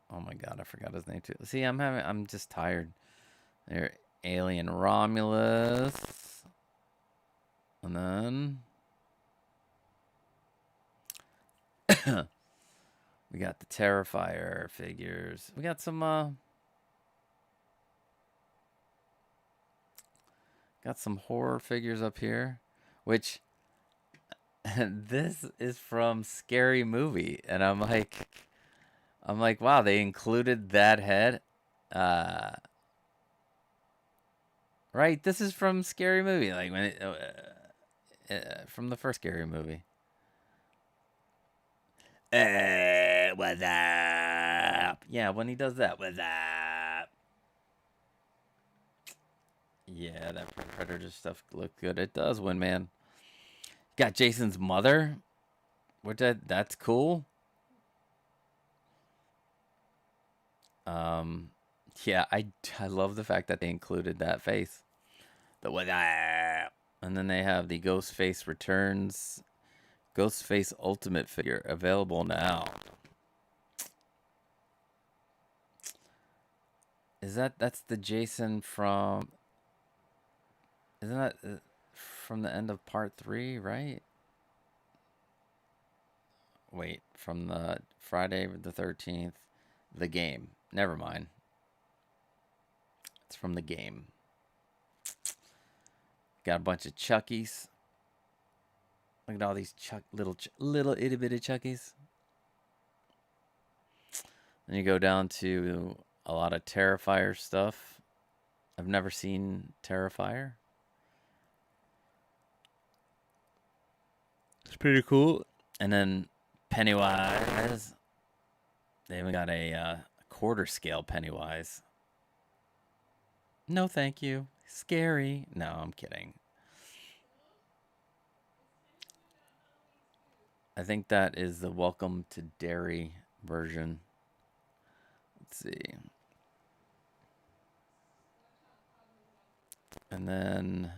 my god, I forgot his name too. See, I'm just tired. They're Alien Romulus. And then we got the Terrifier figures. We got some horror figures up here, which this is from Scary Movie, and I'm like, wow, they included that head. Right, this is from Scary Movie, like when from the first Scary Movie. What's up? Yeah, when he does that, what's up? Yeah, that Predator stuff looked good. It does, Windman. Got Jason's mother. That's cool. Yeah, I love the fact that they included that face. The what up? And then they have the Ghostface Returns. Ghostface Ultimate figure available now. That's the Jason from, isn't that from the end of part 3, right? Wait, from the Friday the 13th, the game. Never mind. It's from the game. Got a bunch of Chuckies. Look at all these little itty bitty Chuckies. Then you go down to a lot of Terrifier stuff. I've never seen Terrifier. It's pretty cool. And then Pennywise. They even got a quarter scale Pennywise. No, thank you. Scary. No, I'm kidding. I think that is the Welcome to Derry version. Let's see. And then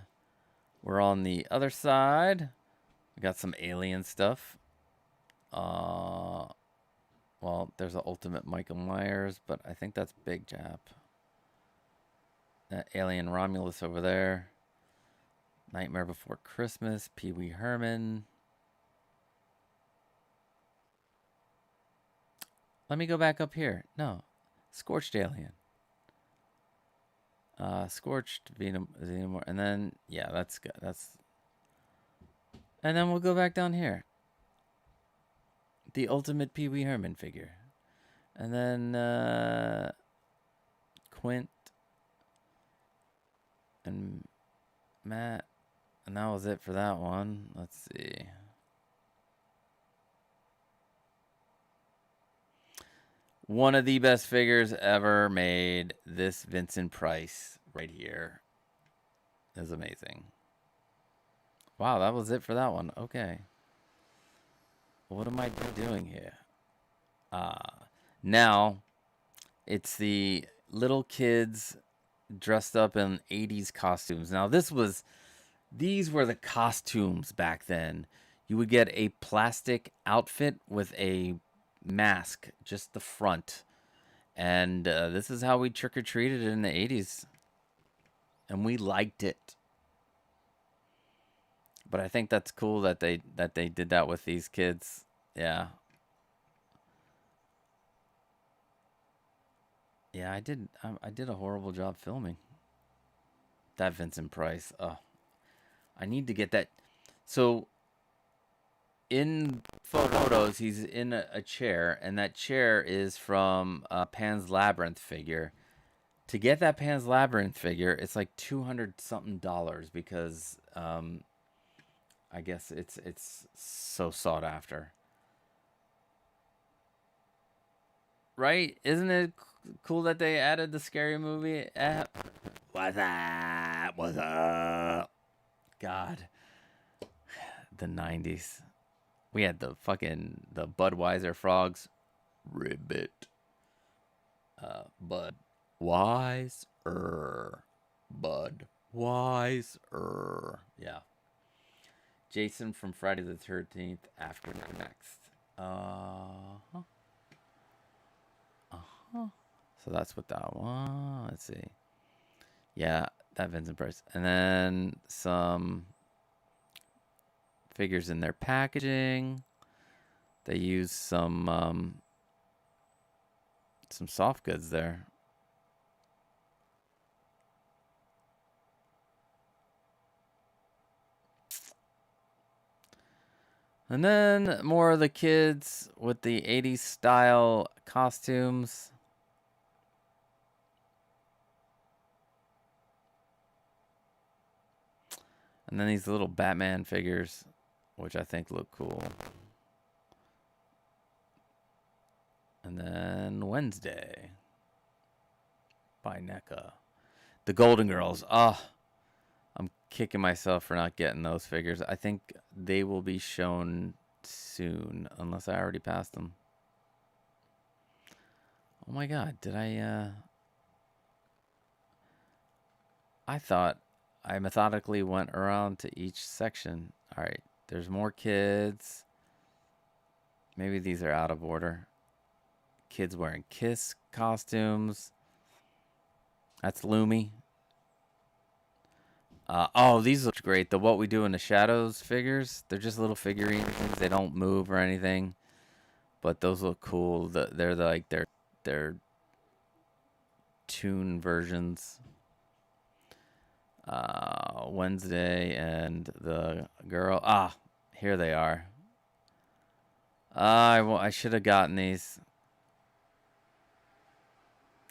we're on the other side. We got some alien stuff. Well, there's an Ultimate Michael Myers, but I think that's Big Jap. Alien Romulus over there. Nightmare Before Christmas. Pee Wee Herman. Let me go back up here. No. Scorched Alien. Scorched Xenomorph. And then, yeah, that's good. And then we'll go back down here. The Ultimate Pee Wee Herman figure. And then, Quint. And Matt. And that was it for that one. Let's see. One of the best figures ever made. This Vincent Price right here is amazing. Wow, that was it for that one. Okay. What am I doing here? Now it's the little kids dressed up in 80s costumes. Now these were the costumes back then. You would get a plastic outfit with a mask, just the front. And this is how we trick-or-treated in the 80s. And we liked it. But I think that's cool that they did that with these kids. Yeah. Yeah, I did a horrible job filming. That Vincent Price. Oh, I need to get that. So in photos, he's in a chair, and that chair is from Pan's Labyrinth figure. To get that Pan's Labyrinth figure, it's like $200 something because I guess it's so sought after. Right? Isn't it cool that they added the Scary Movie app? What's up? What's up? God. The 90s. We had the Budweiser frogs. Ribbit. Budweiser. Budweiser. Yeah. Jason from Friday the 13th after next. Uh-huh. So that's what that one. Let's see. Yeah, that Vincent Price. And then some figures in their packaging. They use some soft goods there. And then more of the kids with the 80s style costumes. And then these little Batman figures, which I think look cool. And then Wednesday by Neca. The Golden Girls. Oh, I'm kicking myself for not getting those figures. I think they will be shown soon, unless I already passed them. Oh my god, did I thought I methodically went around to each section. All right, there's more kids. Maybe these are out of order. Kids wearing Kiss costumes. That's Loomy. Oh, these look great. The What We Do in the Shadows figures. They're just little figurines. They don't move or anything. But those look cool. They're like they're tune versions. Wednesday and the girl. Ah, here they are. I should have gotten these.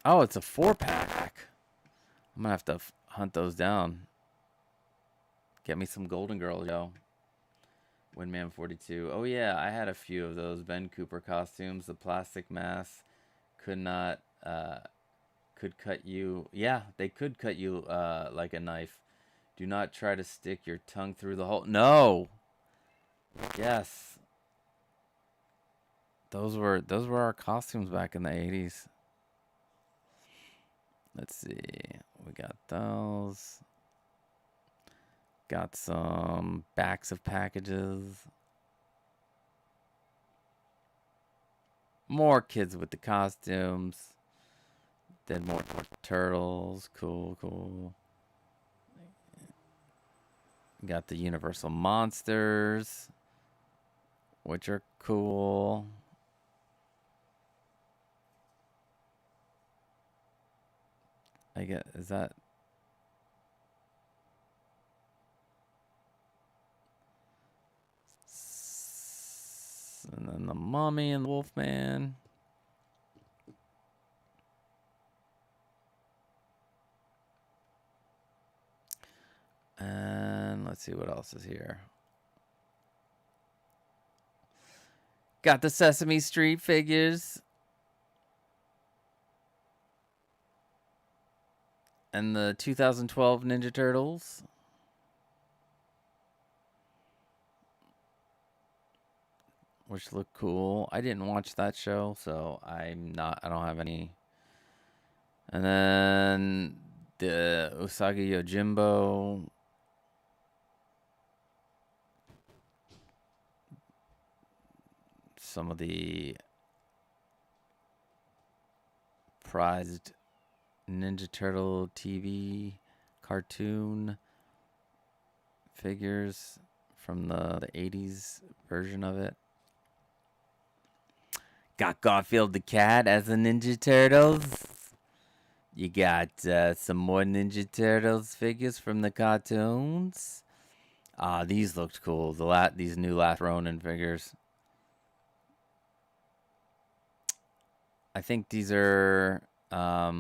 Oh, it's a 4-pack. I'm gonna have to hunt those down. Get me some Golden Girls, yo. Windman 42. Oh yeah, I had a few of those Ben Cooper costumes. The plastic mask could not could cut you. Yeah, they could cut you like a knife. Do not try to stick your tongue through the hole. No. Yes. Those were our costumes back in the 80s. Let's see. We got those. Got some backs of packages. More kids with the costumes. Then more turtles. Cool, cool. Got the Universal Monsters, which are cool. I get, is that? And then the Mummy and the Wolfman. And let's see what else is here. Got the Sesame Street figures. And the 2012 Ninja Turtles. which look cool. I didn't watch that show, so I don't have any. And then the Usagi Yojimbo. Some of the prized Ninja Turtle TV cartoon figures from the 80s version of it. Got Garfield the cat as a Ninja Turtles. You got some more Ninja Turtles figures from the cartoons. These looked cool. These new Last Ronin figures. I think these are I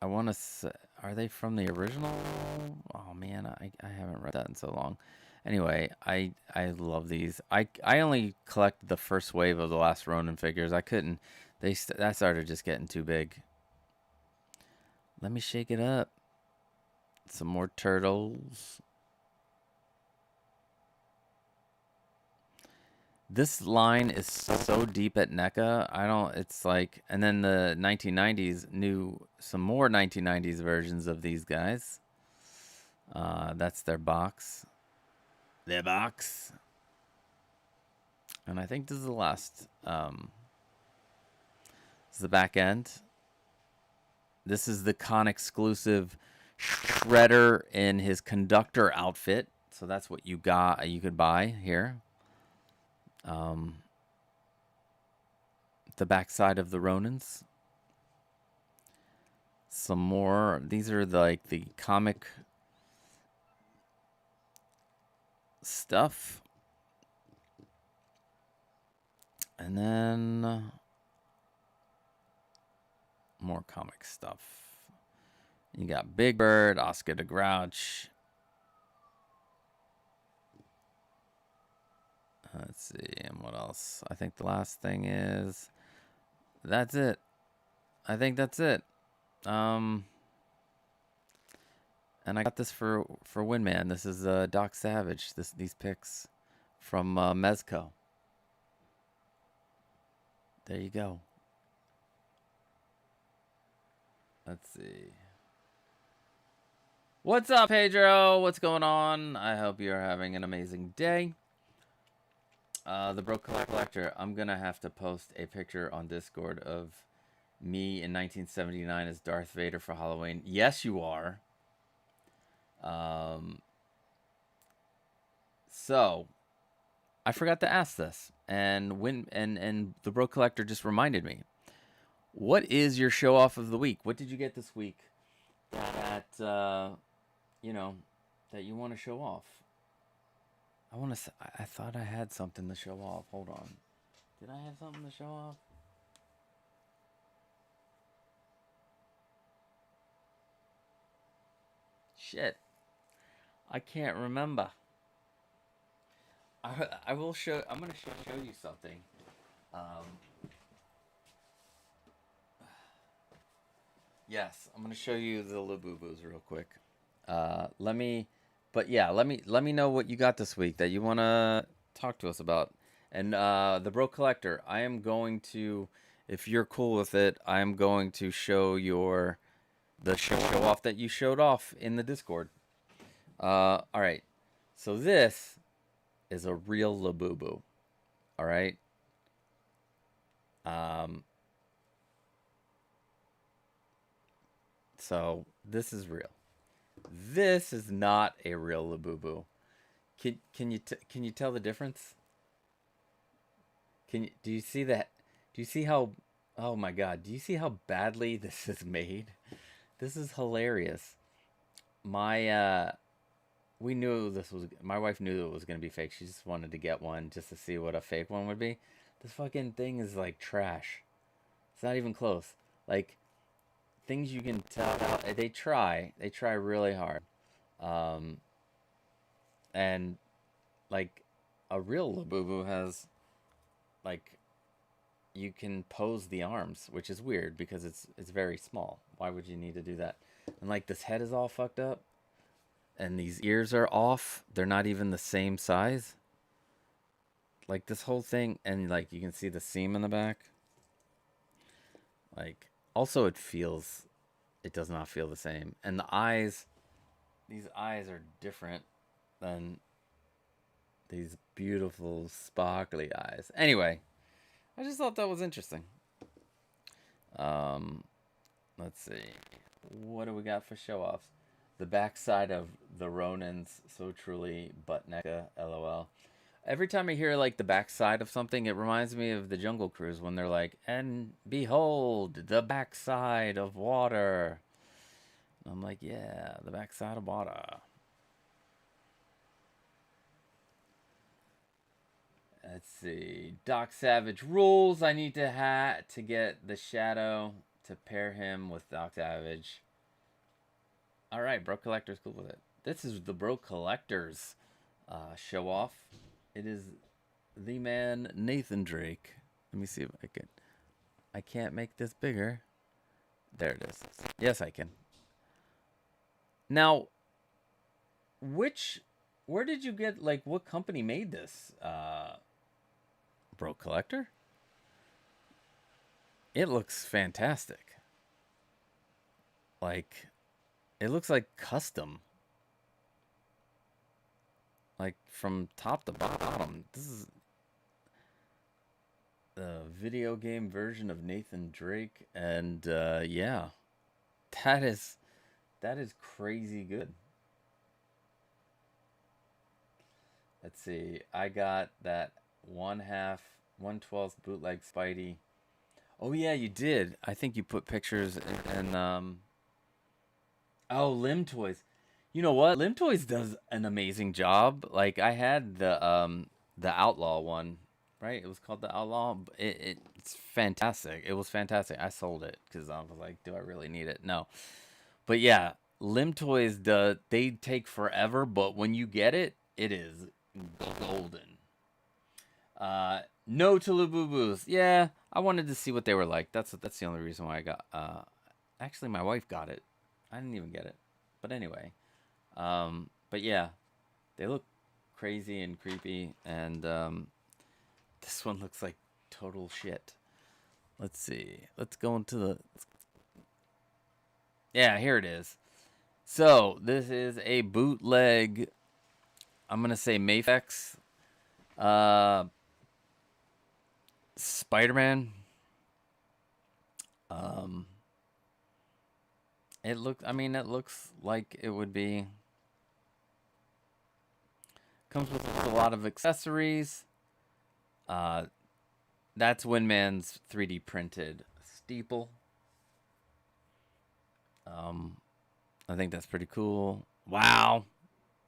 want to say, are they from the original? Oh man, I haven't read that in so long. Anyway, I love these. I only collected the first wave of the Last Ronin figures. I couldn't. That started just getting too big. Let me shake it up. Some more turtles. This line is so deep at NECA. It's like, and then the 1990s some more 1990s versions of these guys. That's their box. And I think this is the last. This is the back end. This is the con exclusive Shredder in his conductor outfit. So that's what you could buy here. The backside of the Ronins. Some more. These are the comic stuff. And then more comic stuff. You got Big Bird, Oscar the Grouch. Let's see, and what else? I think the last thing is that's it. I think that's it. And I got this for Winman. This is Doc Savage. These pics from Mezco. There you go. Let's see. What's up, Pedro? What's going on? I hope you're having an amazing day. The Broke Collector. I'm going to have to post a picture on Discord of me in 1979 as Darth Vader for Halloween. Yes, you are. So, I forgot to ask this. And the Broke Collector just reminded me. What is your show off of the week? What did you get this week that you want to show off? I thought I had something to show off. Hold on. Did I have something to show off? Shit. I can't remember. I will show. I'm gonna show you something. Yes, I'm gonna show you the Labubu's real quick. Let me know what you got this week that you wanna talk to us about. And the Broke Collector, I am going to, if you're cool with it, I am going to show the show off that you showed off in the Discord. All right. So this is a real Labubu. All right. So this is real. This is not a real Labubu. Can you tell the difference? Do you see that? Do you see how? Oh my God! Do you see how badly this is made? This is hilarious. We knew this was. My wife knew it was gonna be fake. She just wanted to get one just to see what a fake one would be. This fucking thing is like trash. It's not even close. Like things you can tell. They try really hard. And like a real Labubu has like you can pose the arms, which is weird because it's very small. Why would you need to do that? And like this head is all fucked up. and these ears are off. They're not even the same size. Like this whole thing, and like you can see the seam in the back. Like also it does not feel the same. And the eyes, these eyes are different than these beautiful sparkly eyes. Anyway, I just thought that was interesting. Let's see. What do we got for show-offs? The backside of the Ronins, so truly butt Neca, LOL. Every time I hear like the backside of something, it reminds me of the Jungle Cruise when they're like, and behold, the backside of water. And I'm like, yeah, the backside of water. Let's see. Doc Savage rules. I need to get the Shadow to pair him with Doc Savage. All right, Bro Collector's cool with it. This is the Bro Collector's show off. It is the man Nathan Drake. Let me see if I can. I can't make this bigger. There it is. Yes, I can. Now, where did you get, like, what company made this? Bro Collector? It looks fantastic. Like, it looks like custom. Like, from top to bottom. This is the video game version of Nathan Drake. And, yeah. That is crazy good. Let's see. I got that 1/12 bootleg Spidey. Oh, yeah, you did. I think you put pictures and oh, Limb Toys. You know what? Limb Toys does an amazing job. Like, I had the Outlaw one, right? It was called the Outlaw. It's fantastic. It was fantastic. I sold it because I was like, do I really need it? No. But yeah, Limb Toys, they take forever, but when you get it, it is golden. No to Labubu's. Yeah, I wanted to see what they were like. That's the only reason why I got. Actually, my wife got it. I didn't even get it. But anyway, but yeah, they look crazy and creepy, and this one looks like total shit. Let's see. Let's go into the. Yeah, here it is. So this is a bootleg. I'm gonna say Mafex. Spider-Man. It looks like it would be. Comes with a lot of accessories. That's Winman's 3D printed steeple. I think that's pretty cool. Wow.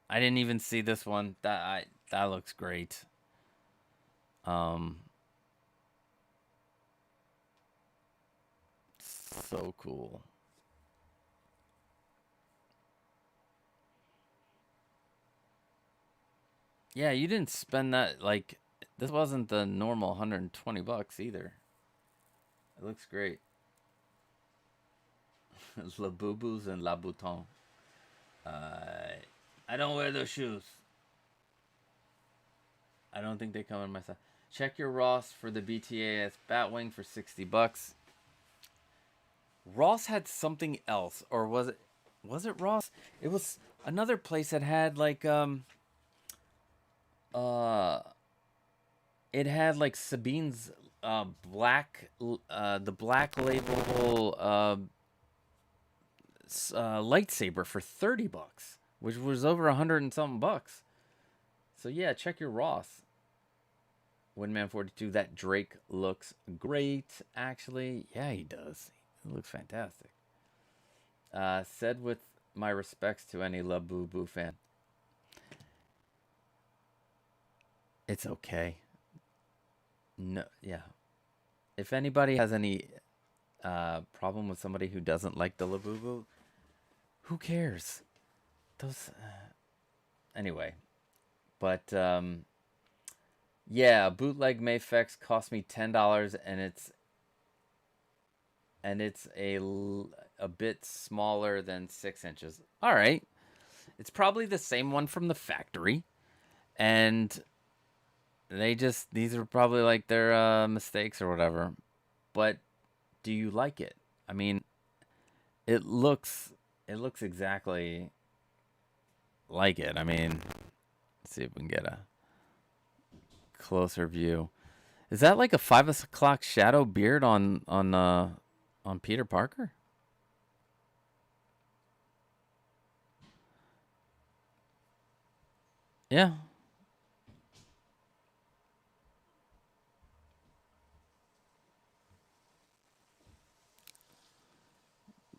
I didn't even see this one. That looks great. So cool. Yeah, you didn't spend that, like, this wasn't the normal $120 either. It looks great. Labubus and Labuton. I don't wear those shoes. I don't think they come in my size. Check your Ross for the BTAS Batwing for $60. Ross had something else, or was it Ross? It was another place that had like it had like Sabine's black the black label lightsaber for $30, which was over 100 and something bucks. So yeah, check your Ross. Windman 42. That Drake looks great, actually. Yeah, he does. It looks fantastic. Said with my respects to any Labubu fan. It's okay. No, yeah. If anybody has any problem with somebody who doesn't like the Labubu, who cares? Those. Anyway, but yeah, bootleg Mafex cost me $10, and it's a bit smaller than 6 inches. All right. It's probably the same one from the factory, and these are probably like their mistakes or whatever. But do you like it? I mean, it looks exactly like it. I mean, let's see if we can get a closer view. Is that like a 5 o'clock shadow beard on Peter Parker? Yeah.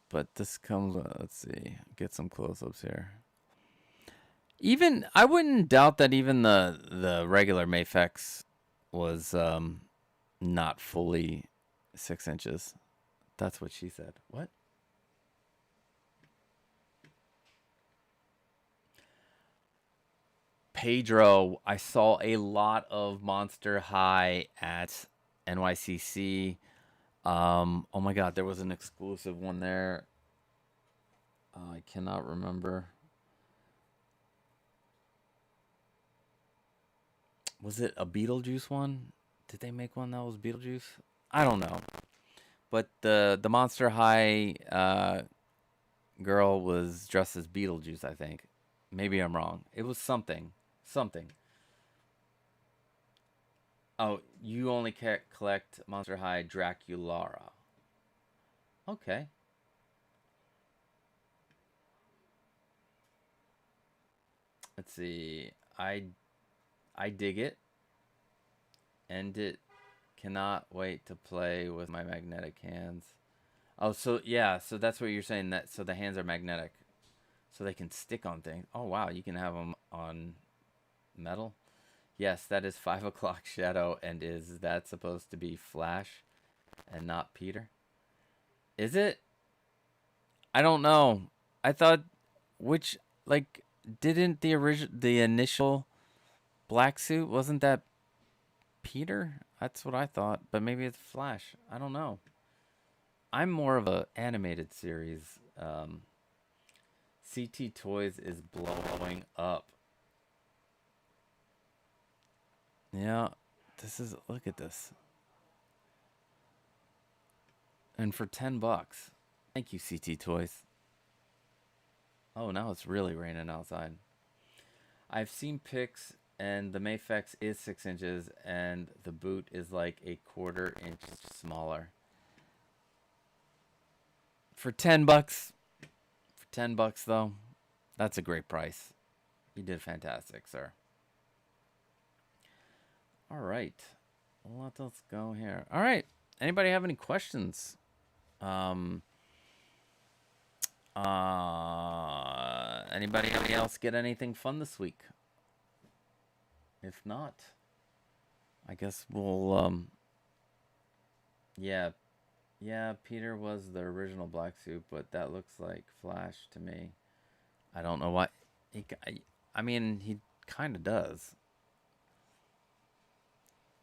But this comes, let's see, get some close-ups here. Even I wouldn't doubt that even the regular Mafex was not fully 6 inches. That's what she said. What? Pedro, I saw a lot of Monster High at NYCC. Oh my God, there was an exclusive one there. I cannot remember. Was it a Beetlejuice one? Did they make one that was Beetlejuice? I don't know. But the Monster High girl was dressed as Beetlejuice, I think. Maybe I'm wrong. It was something. Something. Oh, you only collect Monster High Draculara. Okay. Let's see. I dig it. And it cannot wait to play with my magnetic hands. Oh, so yeah, so that's what you're saying, that so the hands are magnetic. So they can stick on things. Oh wow, you can have them on metal. Yes, that is 5 o'clock shadow, and is that supposed to be Flash and not Peter? Is it? I don't know. I thought which like didn't the initial black suit, wasn't that Peter? That's what I thought, but maybe it's Flash. I don't know. I'm more of a animated series. CT Toys is blowing up. Yeah, this is, look at this. And for $10. Thank you, CT Toys. Oh, now it's really raining outside. I've seen pics, and the Mafex is 6 inches, and the boot is like a quarter-inch smaller. For $10, for $10 though, that's a great price. You did fantastic, sir. All right, let us go here. All right, anybody have any questions? Anybody else get anything fun this week? If not, I guess we'll yeah, Peter was the original black suit, but that looks like Flash to me. I don't know why. I mean, he kind of does.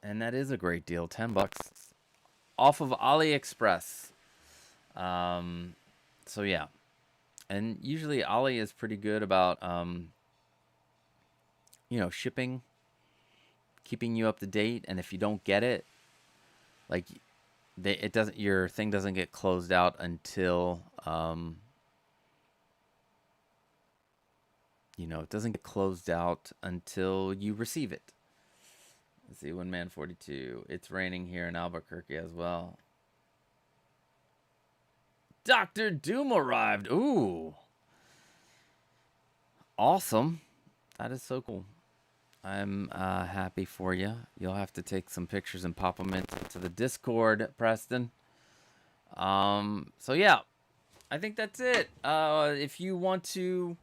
And that is a great deal. $10 off of AliExpress. So yeah. And usually Ali is pretty good about shipping, keeping you up to date, and if you don't get it, like your thing doesn't get closed out until it doesn't get closed out until you receive it. Let's see, Windman 42. It's raining here in Albuquerque as well. Dr. Doom arrived. Ooh. Awesome. That is so cool. I'm happy for you. You'll have to take some pictures and pop them into the Discord, Preston. So yeah, I think that's it. If you want to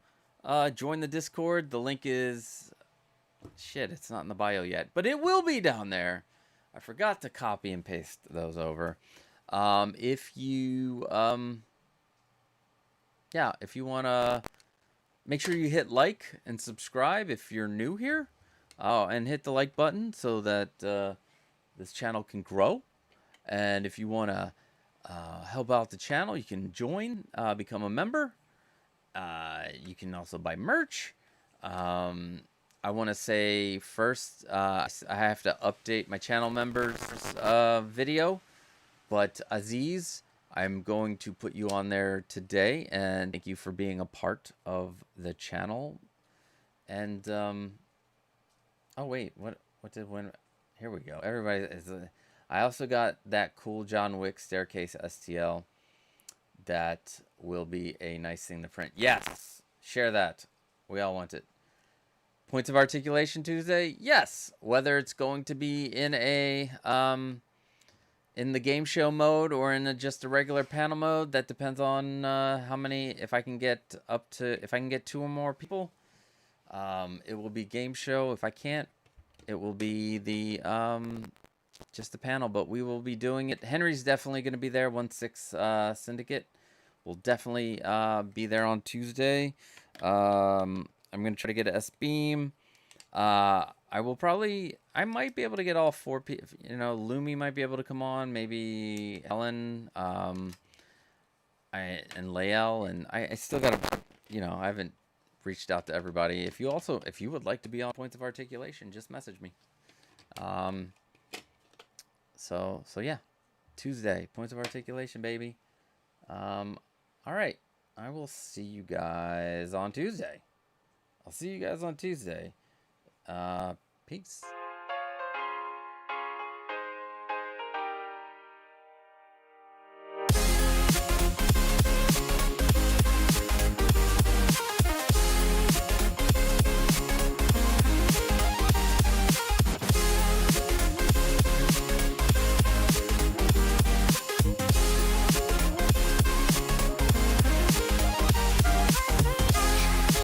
join the Discord, the link is... Shit, it's not in the bio yet, but it will be down there. I forgot to copy and paste those over. If you want to make sure you hit like and subscribe if you're new here. And hit the like button so that this channel can grow. And if you want to help out the channel, you can join, become a member. You can also buy merch. I want to say first, I have to update my channel members video, but Aziz, I'm going to put you on there today, and thank you for being a part of the channel. And oh wait, what did when? Here we go. Everybody is. I also got that cool John Wick staircase STL. That will be a nice thing to print. Yes, share that. We all want it. Points of articulation Tuesday. Yes, whether it's going to be in a in the game show mode or in just a regular panel mode, that depends on how many. If I can get if I can get 2 or more people, it will be game show. If I can't, it will be the just the panel. But we will be doing it. Henry's definitely going to be there. 1/6 Syndicate will definitely be there on Tuesday. I'm going to try to get an S-Beam. I will probably, I might be able to get all 4 people. You know, Lumi might be able to come on. Maybe Ellen, and Lael. And I still got to, you know, I haven't reached out to everybody. If you would like to be on Points of Articulation, just message me. So yeah, Tuesday, Points of Articulation, baby. All right, I will see you guys on Tuesday. I'll see you guys on Tuesday. Peace.